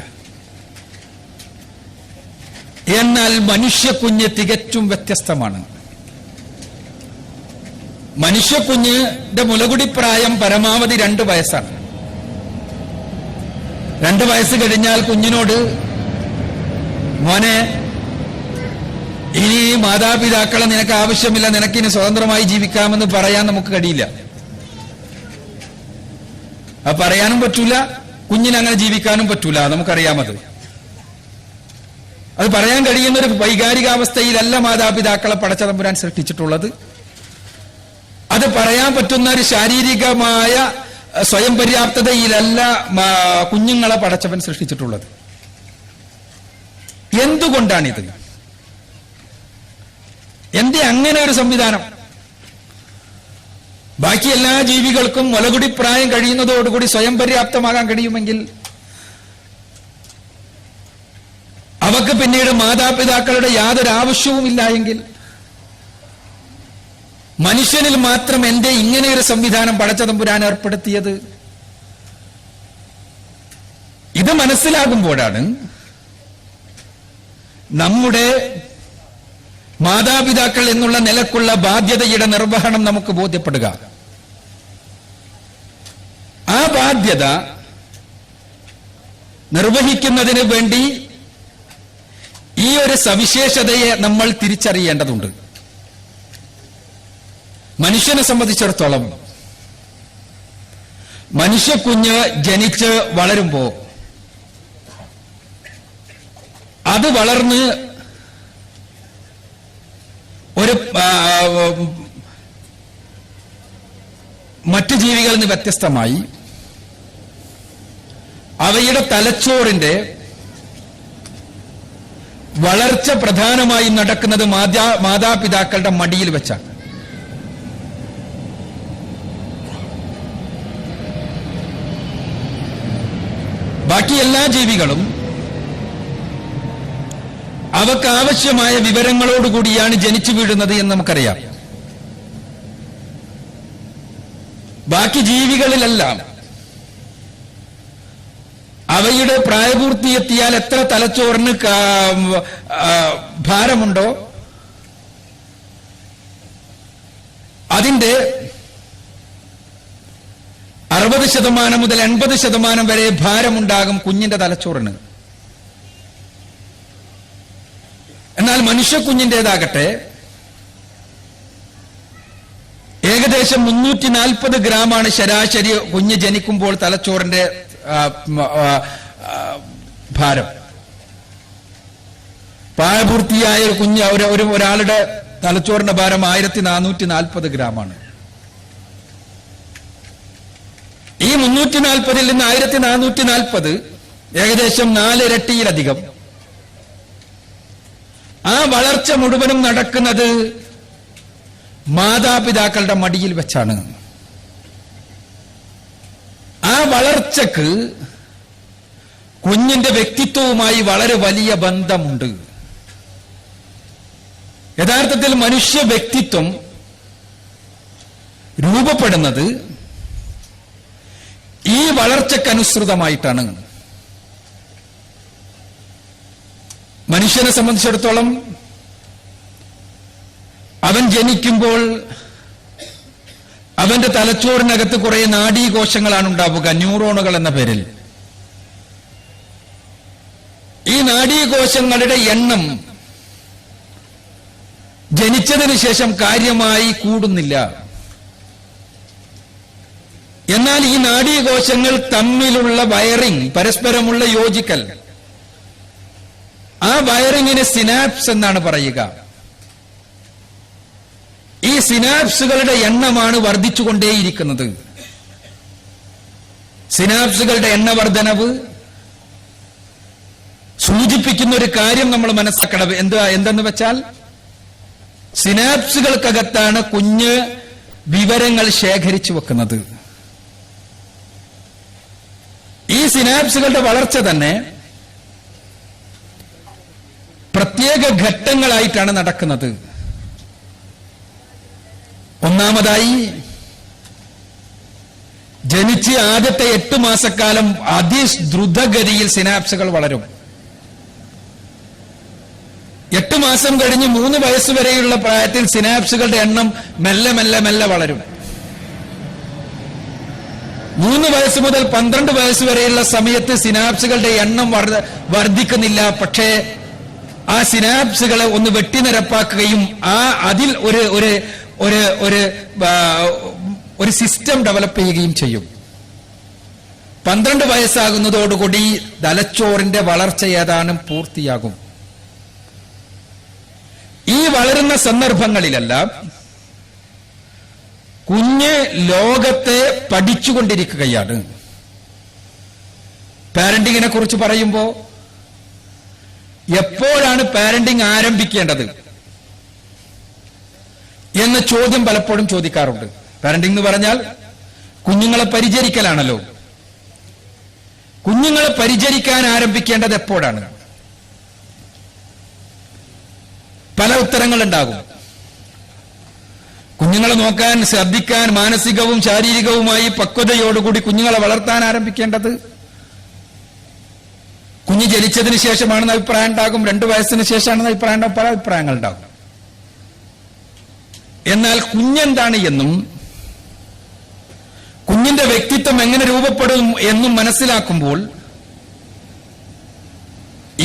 എന്നാൽ മനുഷ്യക്കുഞ്ഞ് തികച്ചും വ്യത്യസ്തമാണ്. മനുഷ്യക്കുഞ്ഞിന്റെ മുലകുടിപ്രായം പരമാവധി 2 വയസ്സാണ്. 2 വയസ്സ് കഴിഞ്ഞാൽ കുഞ്ഞിനോട്, മോനെ, ഇനി മാതാപിതാക്കളെ നിനക്ക് ആവശ്യമില്ല, നിനക്കിനി സ്വതന്ത്രമായി ജീവിക്കാമെന്ന് പറയാൻ നമുക്ക് കഴിയില്ല. അത് പറയാനും പറ്റൂല, കുഞ്ഞിന് അങ്ങനെ ജീവിക്കാനും പറ്റൂല. നമുക്കറിയാമത്. അത് പറയാൻ കഴിയുന്ന ഒരു വൈകാരികാവസ്ഥയിലല്ല മാതാപിതാക്കളെ പടച്ചതമ്പുരാൻ സൃഷ്ടിച്ചിട്ടുള്ളത്. അത് പറയാൻ പറ്റുന്ന ഒരു ശാരീരികമായ സ്വയം പര്യാപ്തതയിലല്ല കുഞ്ഞുങ്ങളെ പടച്ചവൻ സൃഷ്ടിച്ചിട്ടുള്ളത്. എന്തുകൊണ്ടാണിത്? എന്തേ അങ്ങനെ ഒരു സംവിധാനം? ബാക്കി എല്ലാ ജീവികൾക്കും മുലകുടിപ്രായം കഴിയുന്നതോടുകൂടി സ്വയം പര്യാപ്തമാകാൻ കഴിയുമെങ്കിൽ അവക്ക് പിന്നീട് മാതാപിതാക്കളുടെ യാതൊരു ആവശ്യവുമില്ല എങ്കിൽ മനുഷ്യനിൽ മാത്രം എന്തേ ഇങ്ങനെ ഒരു സംവിധാനം പടച്ചതമ്പുരാൻ ഏർപ്പെടുത്തിയത്? ഇത് മനസ്സിലാകുമ്പോഴാണ് നമ്മുടെ മാതാപിതാക്കൾ എന്നുള്ള നിലക്കുള്ള ബാധ്യതയുടെ നിർവഹണം നമുക്ക് ബോധ്യപ്പെടുക. ആ ബാധ്യത നിർവഹിക്കുന്നതിന് വേണ്ടി ഈ ഒരു സവിശേഷതയെ നമ്മൾ തിരിച്ചറിയേണ്ടതുണ്ട്. മനുഷ്യനെ സംബന്ധിച്ചിടത്തോളം മനുഷ്യക്കുഞ്ഞ് ജനിച്ച് വളരുമ്പോ അത് വളർന്ന് ഒരു മറ്റു ജീവികളിൽ നിന്ന് വ്യത്യസ്തമായി അവയുടെ തലച്ചോറിന്റെ വളർച്ച പ്രധാനമായും നടക്കുന്നത് മാതാപിതാക്കളുടെ മടിയിൽ വെച്ചാണ്. ബാക്കി എല്ലാ ജീവികളും അവക്ക് ആവശ്യമായ വിവരങ്ങളോടുകൂടിയാണ് ജനിച്ചു വീഴുന്നത് എന്ന് നമുക്കറിയാം. ബാക്കി ജീവികളിലെല്ലാം അവയുടെ പ്രായപൂർത്തിയെത്തിയാൽ എത്ര തലച്ചോറിന് ഭാരമുണ്ടോ അതിന്റെ 60% മുതൽ 80% വരെ ഭാരമുണ്ടാകും കുഞ്ഞിന്റെ തലച്ചോറിന്. എന്നാൽ മനുഷ്യക്കുഞ്ഞിൻ്റെതാകട്ടെ ഏകദേശം 340 ഗ്രാമാണ് ശരാശരി കുഞ്ഞ് ജനിക്കുമ്പോൾ തലച്ചോറിന്റെ ഭാരം. പ്രായപൂർത്തിയായ ഒരു കുഞ്ഞ് ഒരാളുടെ തലച്ചോറിന്റെ ഭാരം 1440 ഗ്രാമാണ്. ഈ 340 നിന്ന് 1440 ഏകദേശം 4 ഇരട്ടിയിലധികം. ആ വളർച്ച മുഴുവനും നടക്കുന്നത് മാതാപിതാക്കളുടെ മടിയിൽ വെച്ചാണ്. ആ വളർച്ചക്ക് കുഞ്ഞിന്റെ വ്യക്തിത്വവുമായി വളരെ വലിയ ബന്ധമുണ്ട്. യഥാർത്ഥത്തിൽ മനുഷ്യ വ്യക്തിത്വം രൂപപ്പെടുന്നത് ഈ വളർച്ചക്കനുസൃതമായിട്ടാണ്. മനുഷ്യനെ സംബന്ധിച്ചിടത്തോളം അവൻ ജനിക്കുമ്പോൾ അവന്റെ തലച്ചോറിനകത്ത് കുറെ നാഡീകോശങ്ങളാണ് ഉണ്ടാവുക, ന്യൂറോണുകൾ എന്ന പേരിൽ. ഈ നാഡീകോശങ്ങളുടെ എണ്ണം ജനിച്ചതിന് ശേഷം കാര്യമായി കൂടുന്നില്ല. എന്നാൽ ഈ നാഡീകോശങ്ങൾ തമ്മിലുള്ള വയറിംഗ്, പരസ്പരമുള്ള യോജിക്കൽ, ആ വയറിങ്ങിന് സിനാപ്സ് എന്നാണ് പറയുക. ഈ സിനാപ്സുകളുടെ എണ്ണമാണ് വർദ്ധിച്ചുകൊണ്ടേയിരിക്കുന്നത്. സിനാപ്സുകളുടെ എണ്ണവർദ്ധനവ് സൂചിപ്പിക്കുന്ന ഒരു കാര്യം നമ്മൾ മനസ്സിലാക്കണം. എന്തെന്ന് വെച്ചാൽ, സിനാപ്സുകൾക്കകത്താണ് കുഞ്ഞ് വിവരങ്ങൾ ശേഖരിച്ചു വെക്കുന്നത്. ഈ സിനാപ്സുകളുടെ വളർച്ച തന്നെ പ്രത്യേക ഘട്ടങ്ങളായിട്ടാണ് നടക്കുന്നത്. ഒന്നാമതായി, ജനിച്ച് ആദ്യത്തെ 8 മാസക്കാലം അതിദ്രുതഗതിയിൽ സിനാപ്സുകൾ വളരും. 8 മാസം കഴിഞ്ഞ് 3 വയസ്സ് വരെയുള്ള പ്രായത്തിൽ സിനാപ്സുകളുടെ എണ്ണം മെല്ലെ മെല്ലെ മെല്ലെ വളരും. 3 വയസ്സ് മുതൽ 12 വയസ്സ് വരെയുള്ള സമയത്ത് സിനാപ്സുകളുടെ എണ്ണം വർദ്ധിക്കുന്നില്ല. പക്ഷേ ആ സിനാപ്സുകളെ ഒന്ന് വെട്ടിനിരപ്പാക്കുകയും അതിൽ ഒരു സിസ്റ്റം ഡെവലപ്പ് ചെയ്യുകയും ചെയ്യും. 12 വയസ്സാകുന്നതോടുകൂടി തലച്ചോറിന്റെ വളർച്ച ഏതാനും പൂർത്തിയാകും. ഈ വളരുന്ന സന്ദർഭങ്ങളിലെല്ലാം കുഞ്ഞ് ലോകത്തെ പഠിച്ചുകൊണ്ടിരിക്കുകയാണ്. പാരന്റിങ്ങിനെ കുറിച്ച് പറയുമ്പോൾ എപ്പോഴാണ് പാരന്റിങ് ആരംഭിക്കേണ്ടത് എന്ന ചോദ്യം പലപ്പോഴും ചോദിക്കാറുണ്ട്. പാരന്റിംഗ് എന്ന് പറഞ്ഞാൽ കുഞ്ഞുങ്ങളെ പരിചരിക്കലാണല്ലോ. കുഞ്ഞുങ്ങളെ പരിചരിക്കാൻ ആരംഭിക്കേണ്ടത് എപ്പോഴാണ്? പല ഉത്തരങ്ങളുണ്ടാകും. കുഞ്ഞുങ്ങളെ നോക്കാൻ, ശ്രദ്ധിക്കാൻ, മാനസികവും ശാരീരികവുമായി പക്വതയോടുകൂടി കുഞ്ഞുങ്ങളെ വളർത്താൻ ആരംഭിക്കേണ്ടത് കുഞ്ഞ് ജനിച്ചതിന് ശേഷമാണെന്ന് അഭിപ്രായം ഉണ്ടാകും, 2 വയസ്സിന് ശേഷമാണെന്ന് അഭിപ്രായം ഉണ്ടാകും, പല അഭിപ്രായങ്ങൾ ഉണ്ടാകും. എന്നാൽ കുഞ്ഞെന്താണ് എന്നും കുഞ്ഞിന്റെ വ്യക്തിത്വം എങ്ങനെ രൂപപ്പെടും എന്നും മനസ്സിലാക്കുമ്പോൾ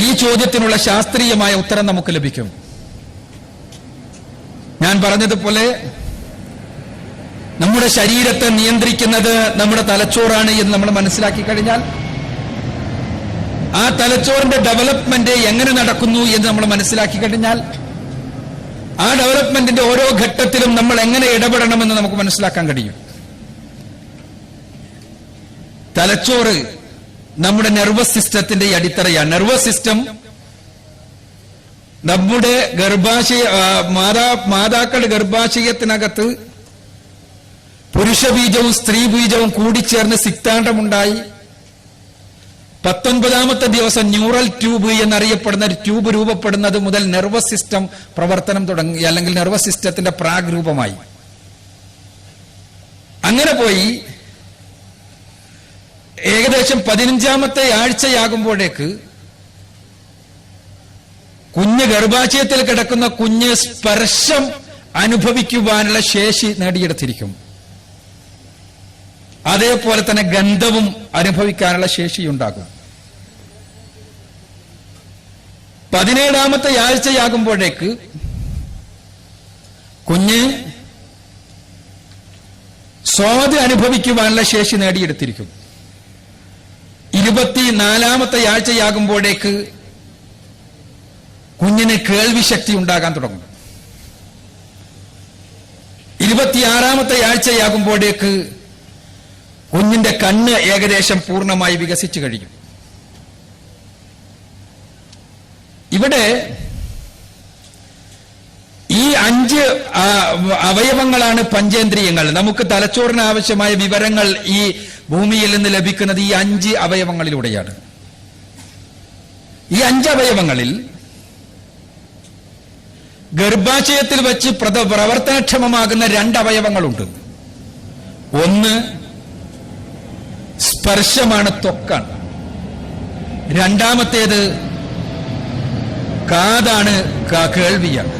ഈ ചോദ്യത്തിനുള്ള ശാസ്ത്രീയമായ ഉത്തരം നമുക്ക് ലഭിക്കും. ഞാൻ പറഞ്ഞതുപോലെ നമ്മുടെ ശരീരത്തെ നിയന്ത്രിക്കുന്നത് നമ്മുടെ തലച്ചോറാണ് എന്ന് നമ്മൾ മനസ്സിലാക്കി കഴിഞ്ഞാൽ, ആ തലച്ചോറിന്റെ ഡെവലപ്മെന്റ് എങ്ങനെ നടക്കുന്നു എന്ന് നമ്മൾ മനസ്സിലാക്കി കഴിഞ്ഞാൽ, ആ ഡെവലപ്മെന്റിന്റെ ഓരോ ഘട്ടത്തിലും നമ്മൾ എങ്ങനെ ഇടപെടണമെന്ന് നമുക്ക് മനസ്സിലാക്കാൻ കഴിയും. തലച്ചോറ് നമ്മുടെ നെർവസ് സിസ്റ്റത്തിന്റെ അടിത്തറയാണ്. നെർവസ് സിസ്റ്റം നമ്മുടെ മാതാക്കളുടെ ഗർഭാശയത്തിനകത്ത് പുരുഷബീജവും സ്ത്രീ ബീജവും കൂടിച്ചേർന്ന് സിക്താണ്ഡമുണ്ടായി 19ാമത്തെ ദിവസം ന്യൂറൽ ട്യൂബ് എന്നറിയപ്പെടുന്ന ഒരു ട്യൂബ് രൂപപ്പെടുന്നത് മുതൽ നെർവസ് സിസ്റ്റം പ്രവർത്തനം തുടങ്ങി, അല്ലെങ്കിൽ നെർവസ് സിസ്റ്റത്തിന്റെ പ്രാഗ്രൂപമായി. അങ്ങനെ പോയി ഏകദേശം 15ാമത്തെ ആഴ്ചയാകുമ്പോഴേക്ക് കുഞ്ഞ് ഗർഭാശയത്തിൽ കിടക്കുന്ന കുഞ്ഞ് സ്പർശം അനുഭവിക്കുവാനുള്ള ശേഷി നേടിയെടുത്തിരിക്കും. അതേപോലെ തന്നെ ഗന്ധവും അനുഭവിക്കാനുള്ള ശേഷിയുണ്ടാകും. 17ാമത്തെ ആഴ്ചയാകുമ്പോഴേക്ക് കുഞ്ഞ് സ്വാദ് അനുഭവിക്കുവാനുള്ള ശേഷി നേടിയെടുത്തിരിക്കും. 24ാമത്തെ ആഴ്ചയാകുമ്പോഴേക്ക് കുഞ്ഞിന് കേൾവി ശക്തി ഉണ്ടാകാൻ തുടങ്ങും. 26ാമത്തെ ആഴ്ചയാകുമ്പോഴേക്ക് കുഞ്ഞിന്റെ കണ്ണ് ഏകദേശം പൂർണ്ണമായി വികസിച്ചു കഴിയും. ഇവിടെ ഈ 5 അവയവങ്ങളാണ് പഞ്ചേന്ദ്രിയങ്ങൾ. നമുക്ക് തലച്ചോറിന് ആവശ്യമായ വിവരങ്ങൾ ഈ ഭൂമിയിൽ നിന്ന് ലഭിക്കുന്നത് ഈ 5 അവയവങ്ങളിലൂടെയാണ്. ഈ 5 അവയവങ്ങളിൽ ഗർഭാശയത്തിൽ വെച്ച് പ്രവർത്തനക്ഷമമാകുന്ന 2 അവയവങ്ങളുണ്ട്. ഒന്ന് സ്പർശമാണ്, ത്വക്കാണ്. രണ്ടാമത്തേത് കാതാണ്, കേൾവിയാണ്.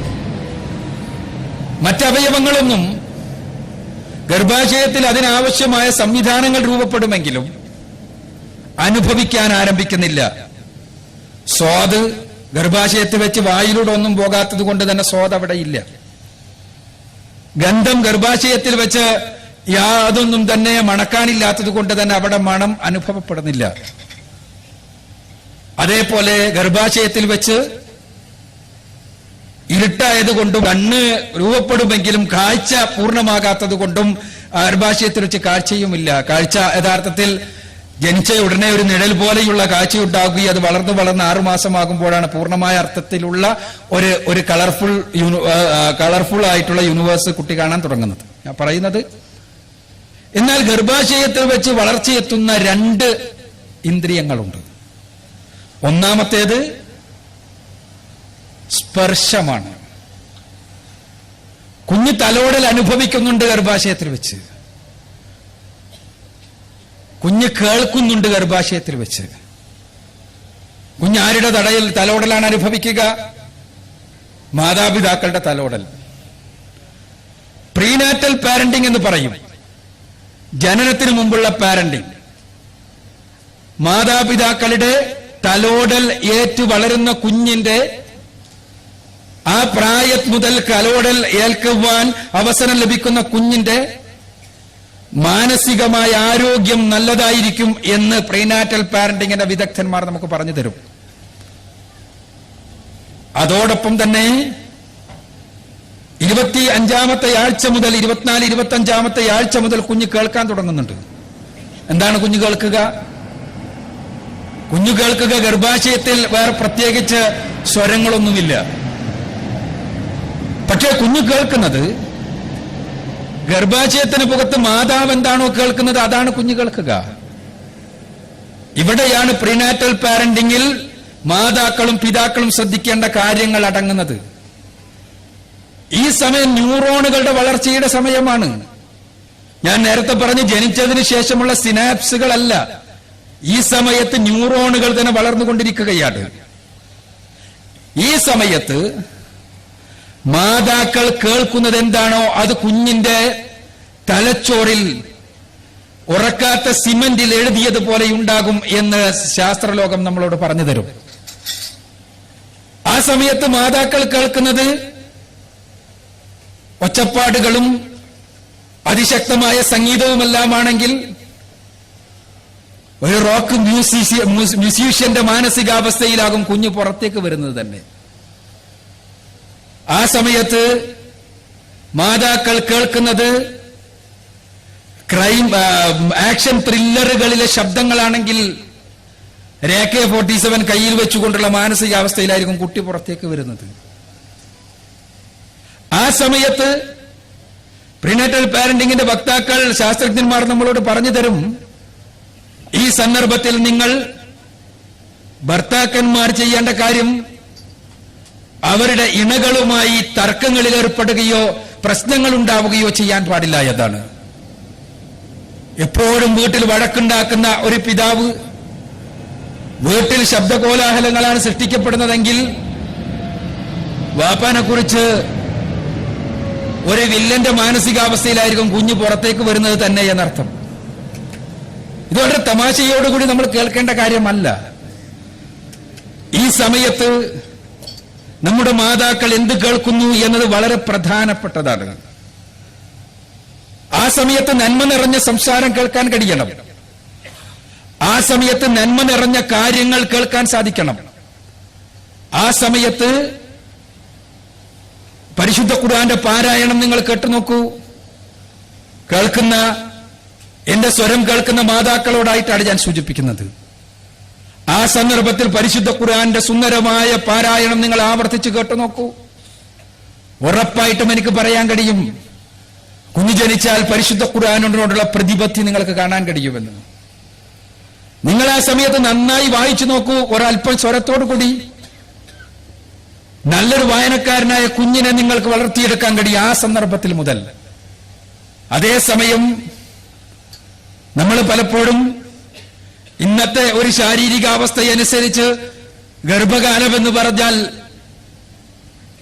മറ്റവയവങ്ങളൊന്നും ഗർഭാശയത്തിൽ അതിനാവശ്യമായ സംവിധാനങ്ങൾ രൂപപ്പെടുമെങ്കിലും അനുഭവിക്കാൻ ആരംഭിക്കുന്നില്ല. സ്വാദ് ഗർഭാശയത്തിൽ വെച്ച് വായിലൂടെ ഒന്നും പോകാത്തത് കൊണ്ട് തന്നെ സ്വാദ് അവിടെ ഇല്ല. ഗന്ധം ഗർഭാശയത്തിൽ വെച്ച് യാതൊന്നും തന്നെ മണക്കാനില്ലാത്തത് കൊണ്ട് തന്നെ അവിടെ മണം അനുഭവപ്പെടുന്നില്ല. അതേപോലെ ഗർഭാശയത്തിൽ വെച്ച് ഇരുട്ടായതുകൊണ്ടും കണ്ണ് രൂപപ്പെടുമെങ്കിലും കാഴ്ച പൂർണ്ണമാകാത്തത് കൊണ്ടും ഗർഭാശയത്തിൽ വെച്ച് കാഴ്ചയുമില്ല. കാഴ്ച യഥാർത്ഥത്തിൽ ജനിച്ച ഉടനെ ഒരു നിഴൽ പോലെയുള്ള കാഴ്ചയുണ്ടാകുകയും അത് വളർന്ന് 6 മാസമാകുമ്പോഴാണ് പൂർണ്ണമായ അർത്ഥത്തിലുള്ള ഒരു കളർഫുൾ ആയിട്ടുള്ള യൂണിവേഴ്സ് കുട്ടി കാണാൻ തുടങ്ങുന്നത്. ഞാൻ പറയുന്നത്, എന്നാൽ ഗർഭാശയത്തിൽ വെച്ച് വളർച്ചയെത്തുന്ന 2 ഇന്ദ്രിയങ്ങളുണ്ട്. ഒന്നാമത്തേത് സ്പർശമാണ്. കുഞ്ഞ് തലോടൽ അനുഭവിക്കുന്നുണ്ട് ഗർഭാശയത്തിൽ വെച്ച്. കുഞ്ഞ് കേൾക്കുന്നുണ്ട് ഗർഭാശയത്തിൽ വെച്ച്. കുഞ്ഞ് ആരുടെ തലോടലാണ് അനുഭവിക്കുക? മാതാപിതാക്കളുടെ തലോടൽ. പ്രീനാറ്റൽ പാരന്റിംഗ് എന്ന് പറയും. ജനനത്തിന് മുമ്പുള്ള പാരന്റിംഗ്. മാതാപിതാക്കളുടെ തലോടൽ ഏറ്റു വളരുന്ന കുഞ്ഞിന്റെ ആ പ്രായം മുതൽ തലോടൽ ഏൽക്കുവാൻ അവസരം ലഭിക്കുന്ന കുഞ്ഞിന്റെ മാനസികമായ ആരോഗ്യം നല്ലതായിരിക്കും എന്ന് പ്രീനാറ്റൽ പാരന്റിംഗിന്റെ വിദഗ്ധന്മാർ നമുക്ക് പറഞ്ഞു തരും. അതോടൊപ്പം തന്നെ 25ാമത്തെ ആഴ്ച മുതൽ 24-25ാമത്തെ ആഴ്ച മുതൽ കുഞ്ഞ് കേൾക്കാൻ തുടങ്ങുന്നുണ്ട്. എന്താണ് കുഞ്ഞ് കേൾക്കുക? കുഞ്ഞു കേൾക്കുക ഗർഭാശയത്തിൽ വേറെ പ്രത്യേകിച്ച് സ്വരങ്ങളൊന്നുമില്ല. പക്ഷേ കുഞ്ഞു കേൾക്കുന്നത് ഗർഭാശയത്തിന് പുറത്ത് മാതാവ് എന്താണോ കേൾക്കുന്നത് അതാണ് കുഞ്ഞു കേൾക്കുക. ഇവിടെയാണ് പ്രീനാറ്റൽ പാരന്റിംഗിൽ മാതാക്കളും പിതാക്കളും ശ്രദ്ധിക്കേണ്ട കാര്യങ്ങൾ അടങ്ങുന്നത്. ഈ സമയം ന്യൂറോണുകളുടെ വളർച്ചയുടെ സമയമാണ്. ഞാൻ നേരത്തെ പറഞ്ഞ് ജനിച്ചതിന് ശേഷമുള്ള സിനാപ്സുകളല്ല. ഈ സമയത്ത് ന്യൂറോണുകൾ തന്നെ വളർന്നുകൊണ്ടിരിക്കുകയാണ്. ഈ സമയത്ത് മാതാക്കൾ കേൾക്കുന്നത് എന്താണോ അത് കുഞ്ഞിന്റെ തലച്ചോറിൽ ഉറക്കാത്ത സിമന്റിൽ എഴുതിയതുപോലെ ഉണ്ടാകും എന്ന് ശാസ്ത്രലോകം നമ്മളോട് പറഞ്ഞു തരും. ആ സമയത്ത് മാതാക്കൾ കേൾക്കുന്നത് ഒച്ചപ്പാടുകളും അതിശക്തമായ സംഗീതവുമെല്ലാമാണെങ്കിൽ ഒരു റോക്ക് മ്യൂസീഷ്യന്റെ മാനസികാവസ്ഥയിലാകും കുഞ്ഞ് പുറത്തേക്ക് വരുന്നത് തന്നെ. ആ സമയത്ത് മാതാക്കൾ കേൾക്കുന്നത് ക്രൈം ആക്ഷൻ ത്രില്ലറുകളിലെ ശബ്ദങ്ങളാണെങ്കിൽ AK-47 കയ്യിൽ വെച്ചുകൊണ്ടുള്ള മാനസികാവസ്ഥയിലായിരിക്കും കുട്ടി പുറത്തേക്ക് വരുന്നത്. ആ സമയത്ത് പ്രീനാറ്റൽ പാരന്റിംഗിന്റെ വക്താക്കൾ ശാസ്ത്രജ്ഞന്മാർ നമ്മളോട് പറഞ്ഞു തരും, ഈ സന്ദർഭത്തിൽ നിങ്ങൾ ഭർത്താക്കന്മാർ ചെയ്യേണ്ട കാര്യം അവരുടെ ഇണകളുമായി തർക്കങ്ങളിൽ ഏർപ്പെടുകയോ പ്രശ്നങ്ങൾ ഉണ്ടാവുകയോ ചെയ്യാൻ പാടില്ല എന്നതാണ്. എപ്പോഴും വീട്ടിൽ വഴക്കുണ്ടാക്കുന്ന ഒരു പിതാവ്, വീട്ടിൽ ശബ്ദകോലാഹലങ്ങളാണ് സൃഷ്ടിക്കപ്പെടുന്നതെങ്കിൽ വാപ്പാനെ കുറിച്ച് ഒരു വില്ലന്റെ മാനസികാവസ്ഥയിലായിരിക്കും കുഞ്ഞ് പുറത്തേക്ക് വരുന്നത് തന്നെ എന്നർത്ഥം. ഇത് വളരെ തമാശയോടുകൂടി നമ്മൾ കേൾക്കേണ്ട കാര്യമല്ല. ഈ സമയത്ത് നമ്മുടെ മാതാക്കൾ എന്ത് കേൾക്കുന്നു എന്നത് വളരെ പ്രധാനപ്പെട്ടതാണ്. ആ സമയത്ത് നന്മ നിറഞ്ഞ സംസാരം കേൾക്കാൻ കഴിയണം. ആ സമയത്ത് നന്മ നിറഞ്ഞ കാര്യങ്ങൾ കേൾക്കാൻ സാധിക്കണം. ആ സമയത്ത് പരിശുദ്ധ ഖുർആന്റെ പാരായണം നിങ്ങൾ കേട്ടുനോക്കൂ. കേൾക്കുന്ന എന്റെ സ്വരം കേൾക്കുന്ന മാതാക്കളോടായിട്ടാണ് ഞാൻ സൂചിപ്പിക്കുന്നത്. ആ സന്ദർഭത്തിൽ പരിശുദ്ധ ഖുർആന്റെ സുന്ദരമായ പാരായണം നിങ്ങൾ ആവർത്തിച്ച് കേട്ടുനോക്കൂ. ഉറപ്പായിട്ടും എനിക്ക് പറയാൻ കഴിയും, കുഞ്ഞു ജനിച്ചാൽ പരിശുദ്ധ ഖുർആനോടുള്ള പ്രതിപത്തി നിങ്ങൾക്ക് കാണാൻ കഴിയുമെന്ന്. നിങ്ങൾ ആ സമയത്ത് നന്നായി വായിച്ചു നോക്കൂ. ഒരല്പം സ്വരത്തോടു കൂടി നല്ലൊരു വായനക്കാരനായ കുഞ്ഞിനെ നിങ്ങൾക്ക് വളർത്തിയെടുക്കാൻ കഴിയും ആ സന്ദർഭത്തിൽ മുതൽ. അതേസമയം നമ്മൾ പലപ്പോഴും ഇന്നത്തെ ഒരു ശാരീരികാവസ്ഥയനുസരിച്ച് ഗർഭകാലം എന്ന് പറഞ്ഞാൽ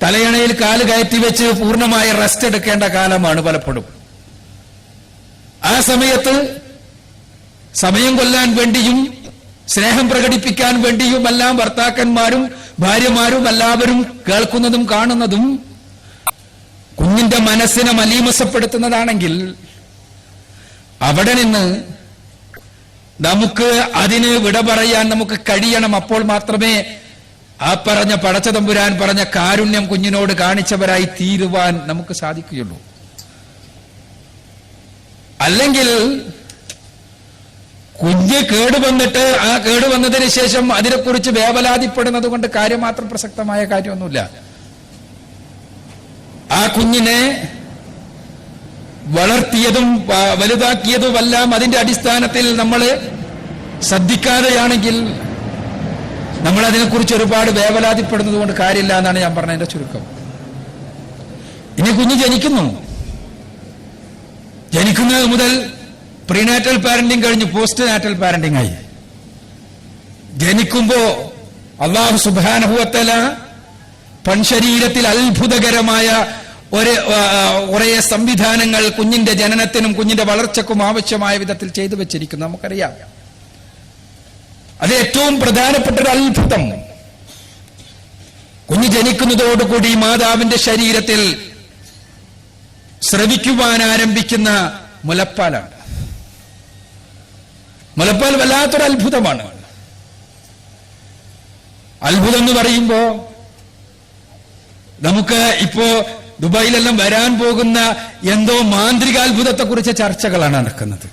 തലയണയിൽ കാല് കയറ്റി വെച്ച് പൂർണ്ണമായ റെസ്റ്റ് എടുക്കേണ്ട കാലമാണ് പലപ്പോഴും. ആ സമയത്ത് സമയം കൊല്ലാൻ വേണ്ടിയും സ്നേഹം പ്രകടിപ്പിക്കാൻ വേണ്ടിയുമെല്ലാം ഭർത്താക്കന്മാരും ഭാര്യമാരും എല്ലാവരും കേൾക്കുന്നതും കാണുന്നതും കുഞ്ഞിന്റെ മനസ്സിനെ മലീമസപ്പെടുത്തുന്നതാണെങ്കിൽ അവിടെ നിന്ന് നമുക്ക് അതിന് വിട പറയാൻ നമുക്ക് കഴിയണം. അപ്പോൾ മാത്രമേ ആ പറഞ്ഞ പടച്ചതമ്പുരാൻ പറഞ്ഞ കാരുണ്യം കുഞ്ഞിനോട് കാണിച്ചവരായി തീരുവാൻ നമുക്ക് സാധിക്കുകയുള്ളൂ. അല്ലെങ്കിൽ കുഞ്ഞ് കേടുവന്നിട്ട് ആ കേടുവന്നതിന് ശേഷം അതിനെക്കുറിച്ച് വേവലാതിപ്പെടുന്നത് കൊണ്ട് കാര്യം മാത്രം പ്രസക്തമായ കാര്യമൊന്നുമില്ല. ആ കുഞ്ഞിനെ വളർത്തിയതും വലുതാക്കിയതുമെല്ലാം അതിന്റെ അടിസ്ഥാനത്തിൽ നമ്മൾ ശ്രദ്ധിക്കാതെയാണെങ്കിൽ നമ്മൾ അതിനെക്കുറിച്ച് ഒരുപാട് വേവലാതിപ്പെടുന്നത് കൊണ്ട് കാര്യമില്ല എന്നാണ് ഞാൻ പറഞ്ഞതിന്റെ ചുരുക്കം. ഇനി കുഞ്ഞ് ജനിക്കുന്നത് മുതൽ പ്രീനാറ്റൽ പാരന്റിംഗ് കഴിഞ്ഞ് പോസ്റ്റ് നാറ്റൽ പാരന്റിംഗ് ആയി. ജനിക്കുമ്പോ അല്ലാഹു സുബ്ഹാനഹു വ തആല പെൺശരീരത്തിൽ അത്ഭുതകരമായ കുറേ സംവിധാനങ്ങൾ കുഞ്ഞിന്റെ ജനനത്തിനും കുഞ്ഞിന്റെ വളർച്ചക്കും ആവശ്യമായ വിധത്തിൽ ചെയ്തു വെച്ചിരിക്കുന്നു. നമുക്കറിയാം, അത് ഏറ്റവും പ്രധാനപ്പെട്ട ഒരു അത്ഭുതം. കുഞ്ഞ് ജനിക്കുന്നതോടുകൂടി മാതാവിന്റെ ശരീരത്തിൽ സ്രവിക്കുവാൻ ആരംഭിക്കുന്ന മുലപ്പാലാണ്. മുലപ്പാൽ വല്ലാത്തൊരു അത്ഭുതമാണ്. അത്ഭുതം എന്ന് പറയുമ്പോ നമുക്ക് ഇപ്പോ ദുബായിലെല്ലാം വരാൻ പോകുന്ന എന്തോ മാന്ത്രികാത്ഭുതത്തെ കുറിച്ച് ചർച്ചകളാണ് നടക്കുന്നത്.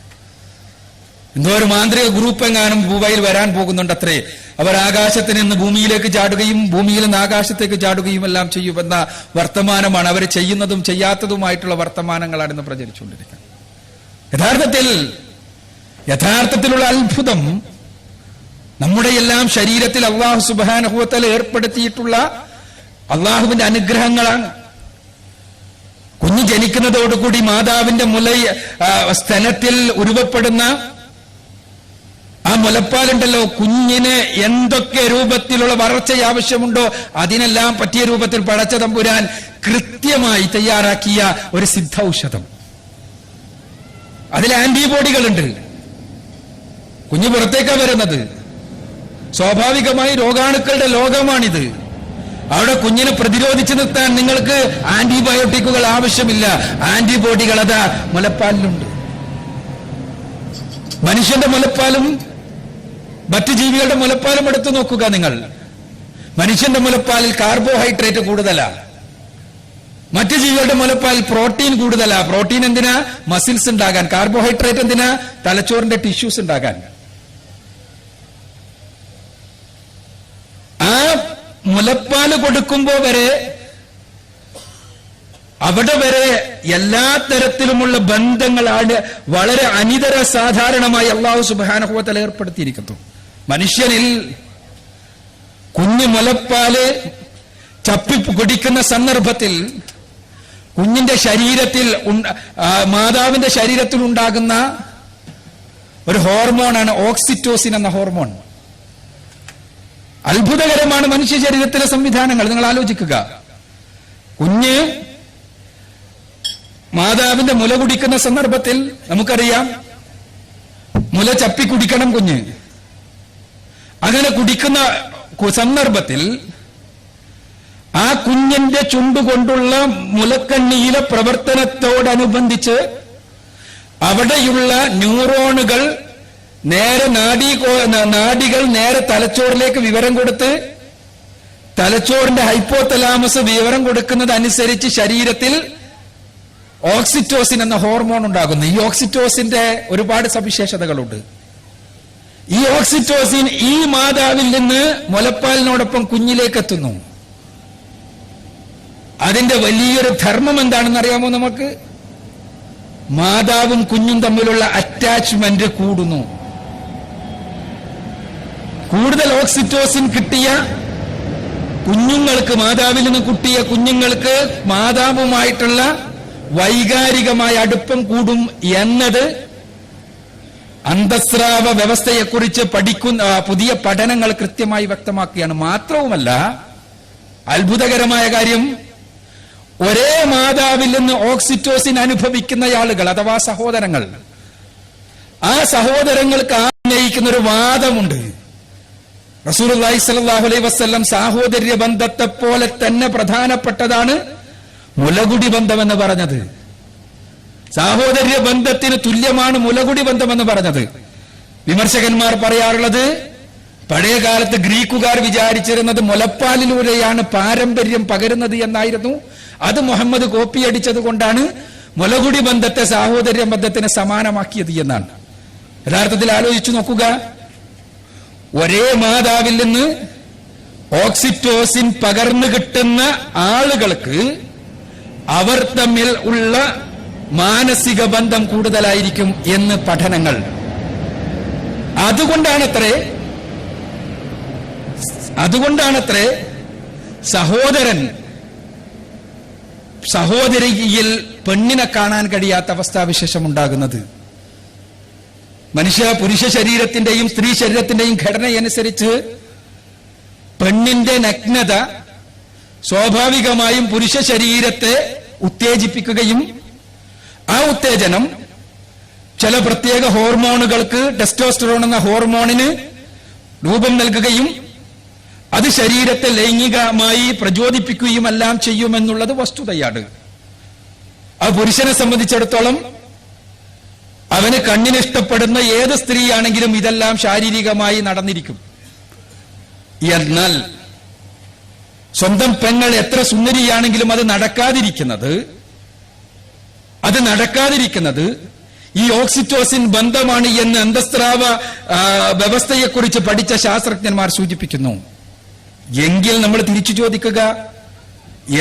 എന്തോ ഒരു മാന്ത്രിക ഗ്രൂപ്പ് എങ്ങാനും ദുബായിൽ വരാൻ പോകുന്നുണ്ടത്രേ. അവർ ആകാശത്തിൽ നിന്ന് ഭൂമിയിലേക്ക് ചാടുകയും ഭൂമിയിൽ നിന്ന് ആകാശത്തേക്ക് ചാടുകയും എല്ലാം ചെയ്യുമെന്ന വർത്തമാനമാണ്. അവർ ചെയ്യുന്നതും ചെയ്യാത്തതുമായിട്ടുള്ള വർത്തമാനങ്ങളാണ് ഇന്ന് പ്രചരിച്ചുകൊണ്ടിരിക്കുന്നത്. യഥാർത്ഥത്തിലുള്ള അത്ഭുതം നമ്മുടെ എല്ലാം ശരീരത്തിൽ അല്ലാഹു സുബ്ഹാനഹു വ തആല ഏർപ്പെടുത്തിയിട്ടുള്ള അള്ളാഹുവിന്റെ അനുഗ്രഹങ്ങളാണ്. കുഞ്ഞ് ജനിക്കുന്നതോടുകൂടി മാതാവിന്റെ സ്തനത്തിൽ ഉരുവപ്പെടുന്ന ആ മുലപ്പാലുണ്ടല്ലോ, കുഞ്ഞിന് എന്തൊക്കെ രൂപത്തിലുള്ള വളർച്ച ആവശ്യമുണ്ടോ അതിനെല്ലാം പറ്റിയ രൂപത്തിൽ പടച്ച തമ്പുരാൻ കൃത്യമായി തയ്യാറാക്കിയ ഒരു സിദ്ധ ഔഷധം. അതിൽ ആന്റിബോഡികളുണ്ട്. കുഞ്ഞ് പുറത്തേക്കാ വരുന്നത്. സ്വാഭാവികമായി രോഗാണുക്കളുടെ ലോകമാണിത്. അവിടെ കുഞ്ഞിനെ പ്രതിരോധിച്ചു നിർത്താൻ നിങ്ങൾക്ക് ആന്റിബയോട്ടിക്കുകൾ ആവശ്യമില്ല. ആന്റിബോഡികൾ അതാ മുലപ്പാലിലുണ്ട്. മനുഷ്യന്റെ മുലപ്പാലും മറ്റു ജീവികളുടെ മുലപ്പാലും എടുത്തു നോക്കുക നിങ്ങൾ. മനുഷ്യന്റെ മുലപ്പാലിൽ കാർബോഹൈഡ്രേറ്റ് കൂടുതലാണ്. മറ്റു ജീവികളുടെ മുലപ്പാലിൽ പ്രോട്ടീൻ കൂടുതലാണ്. പ്രോട്ടീൻ എന്തിനാ? മസിൽസ് ഉണ്ടാകാൻ. കാർബോഹൈഡ്രേറ്റ് എന്തിനാ? തലച്ചോറിന്റെ ടിഷ്യൂസ് ഉണ്ടാകാൻ. ആ മുലപ്പാല് കൊടുക്കുമ്പോ വരെ അവിടെ വരെ എല്ലാ തരത്തിലുമുള്ള ബന്ധങ്ങളാണ് വളരെ അനിതര സാധാരണമായി അല്ലാഹു സുബ്ഹാനഹു വ തആല ഏർപ്പെടുത്തിയിരിക്കുന്നു. മനുഷ്യനിൽ കുഞ്ഞു മുലപ്പാല് ചപ്പി കുടിക്കുന്ന സന്ദർഭത്തിൽ കുഞ്ഞിന്റെ ശരീരത്തിൽ മാതാവിന്റെ ശരീരത്തിൽ ഉണ്ടാകുന്ന ഒരു ഹോർമോണാണ് ഓക്സിറ്റോസിൻ എന്ന ഹോർമോൺ. അത്ഭുതകരമാണ് മനുഷ്യ ശരീരത്തിലെ സംവിധാനങ്ങൾ. നിങ്ങൾ ആലോചിക്കുക, കുഞ്ഞ് മാതാവിന്റെ മുല കുടിക്കുന്ന സന്ദർഭത്തിൽ നമുക്കറിയാം മുല ചപ്പി കുടിക്കണം കുഞ്ഞ്. അങ്ങനെ കുടിക്കുന്ന സന്ദർഭത്തിൽ ആ കുഞ്ഞിന്റെ ചുണ്ടുകൊണ്ടുള്ള മുലക്കണ്ണിയിലെ പ്രവർത്തനത്തോടനുബന്ധിച്ച് അവിടെയുള്ള ന്യൂറോണുകൾ നാഡികൾ നേരെ തലച്ചോറിലേക്ക് വിവരം കൊടുത്ത് തലച്ചോറിന്റെ ഹൈപ്പോതലാമസ് വിവരം കൊടുക്കുന്നത് അനുസരിച്ച് ശരീരത്തിൽ ഓക്സിറ്റോസിൻ എന്ന ഹോർമോൺ ഉണ്ടാകുന്നു. ഈ ഓക്സിറ്റോസിന്റെ ഒരുപാട് സവിശേഷതകളുണ്ട്. ഈ ഓക്സിറ്റോസിൻ ഈ മാതാവിൽ നിന്ന് മുലപ്പാലിനോടൊപ്പം കുഞ്ഞിലേക്ക് എത്തുന്നു. അതിന്റെ വലിയൊരു ധർമ്മം എന്താണെന്ന് അറിയാമോ നമുക്ക്? മാതാവും കുഞ്ഞും തമ്മിലുള്ള അറ്റാച്ച്മെന്റ് കൂടുന്നു. കൂടുതൽ ഓക്സിറ്റോസിൻ കിട്ടിയ കുഞ്ഞുങ്ങൾക്ക്, മാതാവിൽ നിന്ന് കിട്ടിയ കുഞ്ഞുങ്ങൾക്ക് മാതാവുമായിട്ടുള്ള വൈകാരികമായ അടുപ്പം കൂടും എന്നത് അന്തസ്രാവ വ്യവസ്ഥയെക്കുറിച്ച് പഠിക്കുന്ന പുതിയ പഠനങ്ങൾ കൃത്യമായി വ്യക്തമാക്കുകയാണ്. മാത്രവുമല്ല, അത്ഭുതകരമായ കാര്യം, ഒരേ മാതാവിൽ നിന്ന് ഓക്സിറ്റോസിൻ അനുഭവിക്കുന്ന ആളുകൾ അഥവാ സഹോദരങ്ങൾ, ആ സഹോദരങ്ങൾക്ക് ഉന്നയിക്കുന്ന ഒരു വാദമുണ്ട്. റസൂലുള്ളാഹി സ്വല്ലല്ലാഹു അലൈഹി വസല്ലം സാഹോദര്യ ബന്ധത്തെ പോലെ തന്നെ പ്രധാനപ്പെട്ടതാണ് മുലകുടി ബന്ധമെന്ന് പറഞ്ഞത്. സാഹോദര്യ ബന്ധത്തിന് തുല്യമാണ് മുലകുടി ബന്ധമെന്ന് പറഞ്ഞത്. വിമർശകന്മാർ പറയാറുള്ളത്, പഴയ കാലത്ത് ഗ്രീക്കുകാർ വിചാരിച്ചിരുന്നത് മുലപ്പാലിലൂടെയാണ് പാരമ്പര്യം പകരുന്നത് എന്നായിരുന്നു. അത് മുഹമ്മദ് കോപ്പിയടിച്ചത് കൊണ്ടാണ് മുലകുടി ബന്ധത്തെ സാഹോദര്യ ബന്ധത്തിന് സമാനമാക്കിയത് എന്നാണ്. യഥാർത്ഥത്തിൽ ആലോചിച്ചു നോക്കുക, ഒരേ മാതാവിൽ നിന്ന് ഓക്സിറ്റോസിൻ പകർന്നു കിട്ടുന്ന ആളുകൾക്ക് അവർ തമ്മിൽ ഉള്ള മാനസിക ബന്ധം കൂടുതലായിരിക്കും എന്ന് പഠനങ്ങൾ. അതുകൊണ്ടാണത്രേ സഹോദരിയിൽ പെണ്ണിനെ കാണാൻ കഴിയാത്ത അവസ്ഥാവിശേഷം ഉണ്ടാകുന്നത്. പുരുഷ ശരീരത്തിന്റെയും സ്ത്രീ ശരീരത്തിന്റെയും ഘടനയനുസരിച്ച് പെണ്ണിന്റെ നഗ്നത സ്വാഭാവികമായും പുരുഷ ശരീരത്തെ ഉത്തേജിപ്പിക്കുകയും ആ ഉത്തേജനം ചില പ്രത്യേക ഹോർമോണുകൾക്ക്, ടെസ്റ്റോസ്റ്ററോൺ എന്ന ഹോർമോണിന് രൂപം നൽകുകയും അത് ശരീരത്തെ ലൈംഗികമായി പ്രചോദിപ്പിക്കുകയും എല്ലാം ചെയ്യുമെന്നുള്ളത് വസ്തുതയാണ്. ആ പുരുഷനെ സംബന്ധിച്ചിടത്തോളം അവന് കണ്ണിനിഷ്ടപ്പെടുന്ന ഏത് സ്ത്രീയാണെങ്കിലും ഇതെല്ലാം ശാരീരികമായി നടന്നിരിക്കും. എന്നാൽ സ്വന്തം പെങ്ങൾ എത്ര സുന്ദരിയാണെങ്കിലും അത് നടക്കാതിരിക്കുന്നത് ഈ ഓക്സിറ്റോസിൻ ബന്ധമാണ് എന്ന് അന്തസ്രാവ വ്യവസ്ഥയെക്കുറിച്ച് പഠിച്ച ശാസ്ത്രജ്ഞന്മാർ സൂചിപ്പിക്കുന്നു. എങ്കിൽ നമ്മൾ തിരിച്ചു ചോദിക്കുക,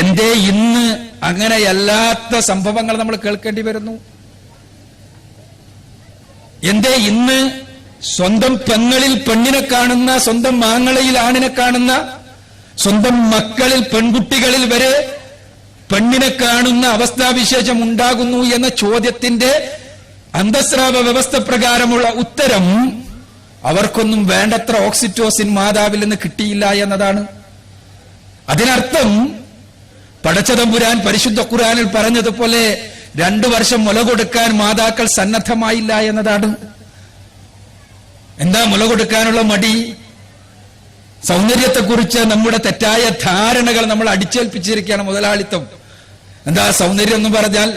എന്തേ ഇന്ന് അങ്ങനെയല്ലാത്ത സംഭവങ്ങൾ നമ്മൾ കേൾക്കേണ്ടി വരുന്നു? എന്തേ ഇന്ന് സ്വന്തം പെങ്ങളിൽ പെണ്ണിനെ കാണുന്ന, സ്വന്തം മാങ്ങളയിൽ ആണിനെ കാണുന്ന, സ്വന്തം മക്കളിൽ പെൺകുട്ടികളിൽ വരെ പെണ്ണിനെ കാണുന്ന അവസ്ഥാവിശേഷം ഉണ്ടാകുന്നു എന്ന ചോദ്യത്തിന്റെ അന്തസ്രാവ വ്യവസ്ഥ പ്രകാരമുള്ള ഉത്തരം അവർക്കൊന്നും വേണ്ടത്ര ഓക്സിറ്റോസിൻ മാതാവിൽ നിന്ന് കിട്ടിയില്ല എന്നതാണ്. അതിനർത്ഥം പടച്ചതമ്പുരാൻ പരിശുദ്ധ ഖുർആനിൽ പറഞ്ഞതുപോലെ 2 വർഷം മുല കൊടുക്കാൻ മാതാക്കൾ സന്നദ്ധമായില്ല എന്നതാണ്. എന്താ മുല കൊടുക്കാനുള്ള മടി? സൗന്ദര്യത്തെക്കുറിച്ച് നമ്മുടെ തെറ്റായ ധാരണകൾ നമ്മൾ അടിച്ചേൽപ്പിച്ചിരിക്കുകയാണ്. മുതലാളിത്തം. എന്താ സൗന്ദര്യം എന്ന് പറഞ്ഞാൽ?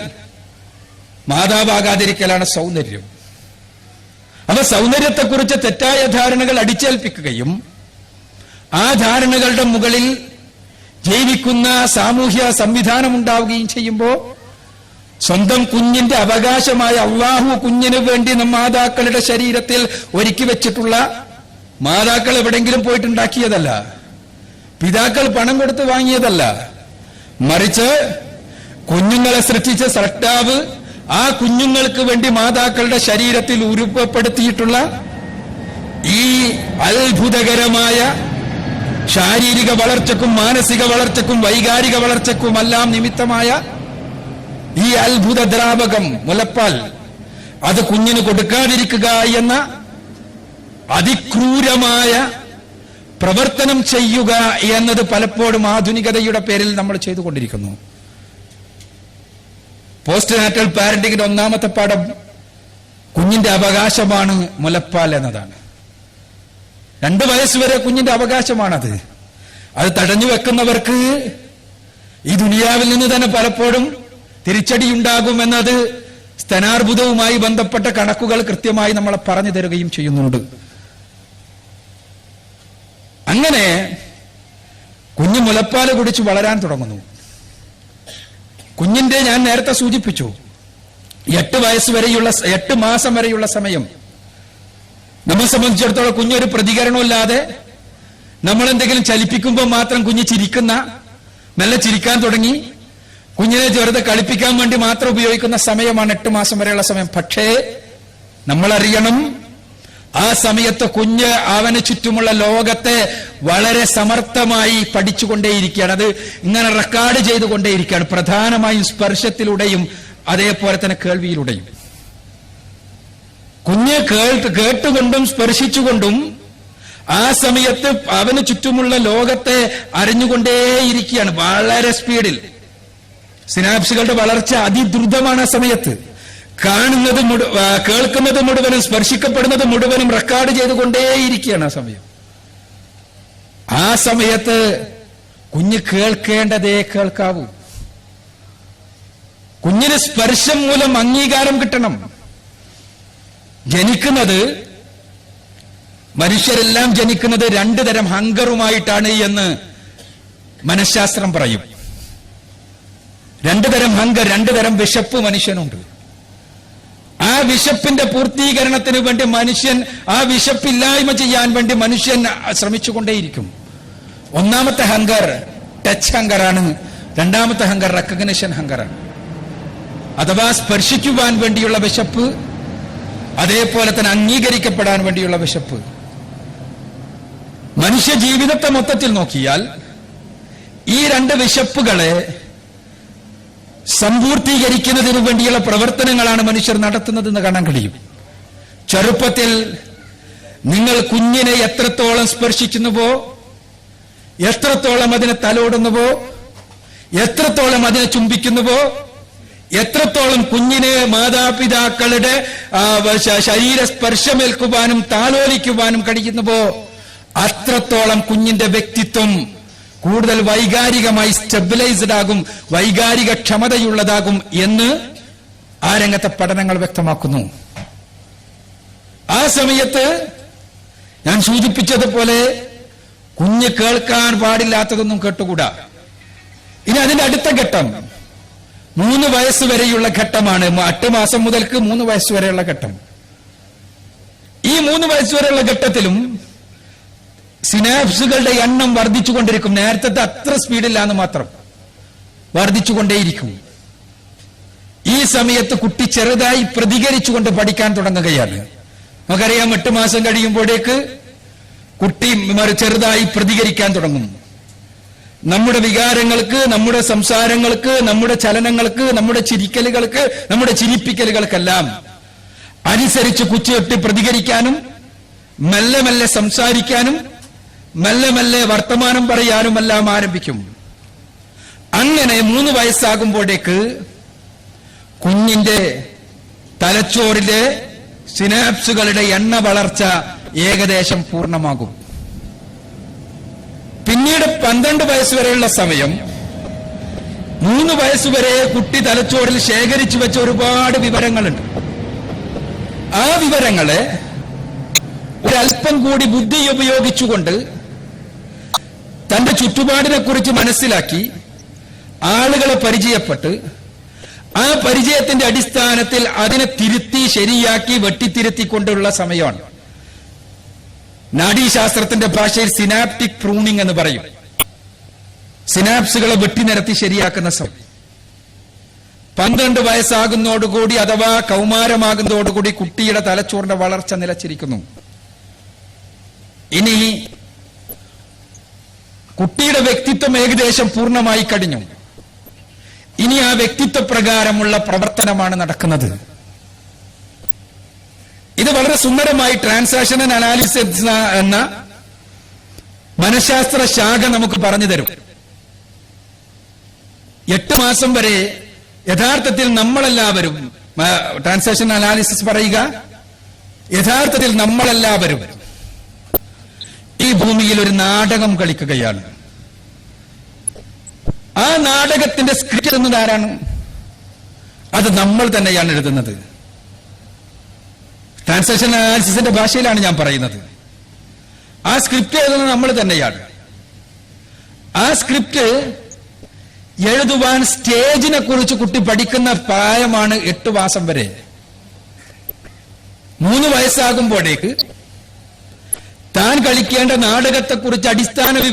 മാതാവാകാതിരിക്കലാണ് സൗന്ദര്യം. അപ്പൊ സൗന്ദര്യത്തെക്കുറിച്ച് തെറ്റായ ധാരണകൾ അടിച്ചേൽപ്പിക്കുകയും ആ ധാരണകളുടെ മുകളിൽ ജീവിക്കുന്ന സാമൂഹ്യ സംവിധാനം ഉണ്ടാവുകയും ചെയ്യുമ്പോൾ സ്വന്തം കുഞ്ഞിന്റെ അവകാശമായ അള്ളാഹു കുഞ്ഞിനു വേണ്ടി മാതാക്കളുടെ ശരീരത്തിൽ ഒരുക്കി വെച്ചിട്ടുള്ള, മാതാക്കൾ എവിടെങ്കിലും പോയിട്ടുണ്ടാക്കിയതല്ല, പിതാക്കൾ പണം കൊടുത്ത് വാങ്ങിയതല്ല, മറിച്ച് കുഞ്ഞുങ്ങളെ സൃഷ്ടിച്ച സൃഷ്ടാവ് ആ കുഞ്ഞുങ്ങൾക്ക് വേണ്ടി മാതാക്കളുടെ ശരീരത്തിൽ ഉരുവപ്പെടുത്തിയിട്ടുള്ള ഈ അത്ഭുതകരമായ ശാരീരിക വളർച്ചക്കും മാനസിക വളർച്ചക്കും വൈകാരിക വളർച്ചക്കുമെല്ലാം നിമിത്തമായ ഈ അത്ഭുത ദ്രാവകം മുലപ്പാൽ, അത് കുഞ്ഞിന് കൊടുക്കാതിരിക്കുക എന്ന അതിക്രൂരമായ പ്രവർത്തനം ചെയ്യുക എന്നത് പലപ്പോഴും ആധുനികതയുടെ പേരിൽ നമ്മൾ ചെയ്തുകൊണ്ടിരിക്കുന്നു. പോസ്റ്റ് നാറ്റൽ പാരന്റിങ്ങിന്റെ 1ാമത്തെ പാഠം കുഞ്ഞിന്റെ അവകാശമാണ് മുലപ്പാൽ എന്നതാണ്. 2 വയസ്സുവരെ കുഞ്ഞിന്റെ അവകാശമാണത്. അത് തടഞ്ഞു വെക്കുന്നവർക്ക് ഈ ദുനിയാവിൽ നിന്ന് തന്നെ പലപ്പോഴും തിരിച്ചടിയുണ്ടാകുമെന്നത് സ്തനാർബുദവുമായി ബന്ധപ്പെട്ട കണക്കുകൾ കൃത്യമായി നമ്മളെ പറഞ്ഞു തരുകയും ചെയ്യുന്നുണ്ട്. അങ്ങനെ കുഞ്ഞ് മുലപ്പാല് കുടിച്ച് വളരാൻ തുടങ്ങുന്നു. കുഞ്ഞിന്റെ ഞാൻ നേരത്തെ സൂചിപ്പിച്ചു 8 മാസം വരെയുള്ള സമയം നമ്മെ സംബന്ധിച്ചിടത്തോളം കുഞ്ഞൊരു പ്രതികരണമില്ലാതെ നമ്മൾ എന്തെങ്കിലും ചലിപ്പിക്കുമ്പോൾ മാത്രം കുഞ്ഞ് മെല്ലെ ചിരിക്കാൻ തുടങ്ങി. കുഞ്ഞിനെ ചെറുതെ കളിപ്പിക്കാൻ വേണ്ടി മാത്രം ഉപയോഗിക്കുന്ന സമയമാണ് 8 മാസം വരെയുള്ള സമയം. പക്ഷേ നമ്മളറിയണം, ആ സമയത്ത് കുഞ്ഞ് അവന് ചുറ്റുമുള്ള ലോകത്തെ വളരെ സമർത്ഥമായി പഠിച്ചുകൊണ്ടേയിരിക്കുകയാണ്. അത് ഇങ്ങനെ റെക്കോർഡ് ചെയ്തുകൊണ്ടേയിരിക്കുകയാണ്, പ്രധാനമായും സ്പർശത്തിലൂടെയും അതേപോലെ തന്നെ കേൾവിയിലൂടെയും. കുഞ്ഞ് കേട്ടുകൊണ്ടും സ്പർശിച്ചുകൊണ്ടും ആ സമയത്ത് അവന് ചുറ്റുമുള്ള ലോകത്തെ അറിഞ്ഞുകൊണ്ടേയിരിക്കുകയാണ് വളരെ സ്പീഡിൽ. സിനാപ്സുകളുടെ വളർച്ച അതിദ്രുതമാണ് ആ സമയത്ത്. കാണുന്നത് കേൾക്കുന്നത് മുഴുവനും സ്പർശിക്കപ്പെടുന്നത് മുഴുവനും റെക്കോർഡ് ചെയ്തുകൊണ്ടേയിരിക്കുകയാണ് ആ സമയം. ആ സമയത്ത് കുഞ്ഞ് കേൾക്കേണ്ടതേ കേൾക്കാവൂ. കുഞ്ഞിന് സ്പർശം മൂലം അംഗീകാരം കിട്ടണം. മനുഷ്യരെല്ലാം ജനിക്കുന്നത് 2 തരം ഹങ്കറുമായിട്ടാണ് എന്ന് മനഃശാസ്ത്രം പറയും. 2 തരം ഹങ്കർ, 2 തരം വിശപ്പ് മനുഷ്യനുണ്ട്. ആ വിശപ്പിന്റെ പൂർത്തീകരണത്തിന് വേണ്ടി ആ വിശപ്പില്ലായ്മ ചെയ്യാൻ വേണ്ടി മനുഷ്യൻ ശ്രമിച്ചുകൊണ്ടേയിരിക്കും. ഒന്നാമത്തെ ഹങ്കർ ടച്ച് ഹങ്കറാണ്. രണ്ടാമത്തെ ഹങ്കർ റെക്കഗ്നിഷൻ ഹങ്കറാണ്. അഥവാ സ്പർശിക്കുവാൻ വേണ്ടിയുള്ള വിശപ്പ്, അതേപോലെ തന്നെ അംഗീകരിക്കപ്പെടാൻ വേണ്ടിയുള്ള വിശപ്പ്. മനുഷ്യ ജീവിതത്തെ മൊത്തത്തിൽ നോക്കിയാൽ ഈ 2 വിശപ്പുകളെ സമ്പൂർത്തീകരിക്കുന്നതിനു വേണ്ടിയുള്ള പ്രവർത്തനങ്ങളാണ് മനുഷ്യർ നടത്തുന്നതെന്ന് കാണാൻ കഴിയും. ചെറുപ്പത്തിൽ നിങ്ങൾ കുഞ്ഞിനെ എത്രത്തോളം സ്പർശിക്കുന്നുവോ, എത്രത്തോളം അതിനെ തലോടുന്നുവോ, എത്രത്തോളം അതിനെ ചുംബിക്കുന്നുവോ, എത്രത്തോളം കുഞ്ഞിനെ മാതാപിതാക്കളുടെ ശരീര സ്പർശമേൽക്കുവാനും താലോലിക്കുവാനും കഴിയുന്നുവോ, അത്രത്തോളം കുഞ്ഞിന്റെ വ്യക്തിത്വം കൂടുതൽ വൈകാരികമായി സ്റ്റെബിലൈസ്ഡ് ആകും, വൈകാരിക ക്ഷമതയുള്ളതാകും എന്ന് ആ രംഗത്തെ പഠനങ്ങൾ വ്യക്തമാക്കുന്നു. ആ സമയത്ത് ഞാൻ സൂചിപ്പിച്ചതുപോലെ കുഞ്ഞ് കേൾക്കാൻ പാടില്ലാത്തതൊന്നും കേട്ടുകൂടാ. ഇനി അതിന്റെ അടുത്ത ഘട്ടം 3 വയസ്സ് വരെയുള്ള ഘട്ടമാണ്. 8 മാസം മുതൽക്ക് 3 വയസ്സ് വരെയുള്ള ഘട്ടം. ഈ 3 വയസ്സ് വരെയുള്ള ഘട്ടത്തിലും സിനാപ്സുകളുടെ എണ്ണം വർദ്ധിച്ചുകൊണ്ടിരിക്കും. നേരത്തെ അത്ര സ്പീഡില്ലാന്ന് മാത്രം, വർദ്ധിച്ചുകൊണ്ടേയിരിക്കും. ഈ സമയത്ത് കുട്ടി ചെറുതായി പ്രതികരിച്ചുകൊണ്ട് പഠിക്കാൻ തുടങ്ങുകയാണ്. നമുക്കറിയാം, 8 മാസം കഴിയുമ്പോഴേക്ക് കുട്ടി ചെറുതായി പ്രതികരിക്കാൻ തുടങ്ങും. നമ്മുടെ വികാരങ്ങൾക്ക്, നമ്മുടെ സംസാരങ്ങൾക്ക്, നമ്മുടെ ചലനങ്ങൾക്ക്, നമ്മുടെ ചിരിക്കലുകൾക്ക്, നമ്മുടെ ചിരിപ്പിക്കലുകൾക്കെല്ലാം അനുസരിച്ച് കുച്ചുകെട്ടി പ്രതികരിക്കാനും മെല്ലെ മെല്ലെ സംസാരിക്കാനും മെല്ലെ മെല്ലെ വർത്തമാനം പറയാനുമെല്ലാം ആരംഭിക്കും. അങ്ങനെ 3 വയസ്സാകുമ്പോഴേക്ക് കുഞ്ഞിന്റെ തലച്ചോറിലെ സിനാപ്സുകളുടെ എണ്ണ വളർച്ച ഏകദേശം പൂർണ്ണമാകും. പിന്നീട് 12 വയസ്സ് വരെയുള്ള സമയം, 3 വയസ്സുവരെ കുട്ടി തലച്ചോറിൽ ശേഖരിച്ചു വെച്ച ഒരുപാട് വിവരങ്ങളുണ്ട്. ആ വിവരങ്ങളെ ഒരല്പം കൂടി ബുദ്ധി ഉപയോഗിച്ചുകൊണ്ട് തന്റെ ചുറ്റുപാടിനെ കുറിച്ച് മനസ്സിലാക്കി ആളുകളെ പരിചയപ്പെട്ട് ആ പരിചയത്തിന്റെ അടിസ്ഥാനത്തിൽ അതിനെ തിരുത്തി ശരിയാക്കി വെട്ടിത്തിരുത്തിക്കൊണ്ടുള്ള സമയമാണ്. നാഡീശാസ്ത്രത്തിന്റെ ഭാഷയിൽ സിനാപ്റ്റിക് പ്രൂണിംഗ് എന്ന് പറയും. സിനാപ്സുകളെ വെട്ടിനിരത്തി ശരിയാക്കുന്ന സമയം 12 വയസ്സാകുന്നതോടുകൂടി അഥവാ കൗമാരമാകുന്നതോടുകൂടി കുട്ടിയുടെ തലച്ചോറിന്റെ വളർച്ച നിലച്ചിരിക്കുന്നു. ഇനി കുട്ടിയുടെ വ്യക്തിത്വം ഏകദേശം പൂർണ്ണമായി കഴിഞ്ഞു. ഇനി ആ വ്യക്തിത്വ പ്രകാരമുള്ള പ്രവർത്തനമാണ് നടക്കുന്നത്. ഇത് വളരെ സുന്ദരമായി ട്രാൻസാക്ഷണൽ അനാലിസിസ് എന്ന മനഃശാസ്ത്ര ശാഖ നമുക്ക് പറഞ്ഞു തരും. 8 മാസം വരെ യഥാർത്ഥത്തിൽ നമ്മളെല്ലാവരും, ട്രാൻസാക്ഷൻ അനാലിസിസ് പറയുക, യഥാർത്ഥത്തിൽ നമ്മളെല്ലാവരും ഈ ഭൂമിയിൽ ഒരു നാടകം കളിക്കുകയാണ്. ആ നാടകത്തിന്റെ സ്ക്രിപ്റ്റ് എഴുതുന്നത് ആരാണ്? അത് നമ്മൾ തന്നെയാണ് എഴുതുന്നത്. ട്രാൻസാക്ഷൻ അനാലിസിസിന്റെ ഭാഷയിലാണ് ഞാൻ പറയുന്നത്. ആ സ്ക്രിപ്റ്റ് എഴുതുന്നത് നമ്മൾ തന്നെയാണ്. ആ സ്ക്രിപ്റ്റ് എഴുതുവാൻ സ്റ്റേജിനെ കുറിച്ച് കുട്ടി പഠിക്കുന്ന പ്രായമാണ് 8 മാസം വരെ. 3 വയസ്സാകുമ്പോഴേക്ക് താൻ കളിക്കേണ്ട നാടകത്തെക്കുറിച്ച് അടിസ്ഥാന വിവരം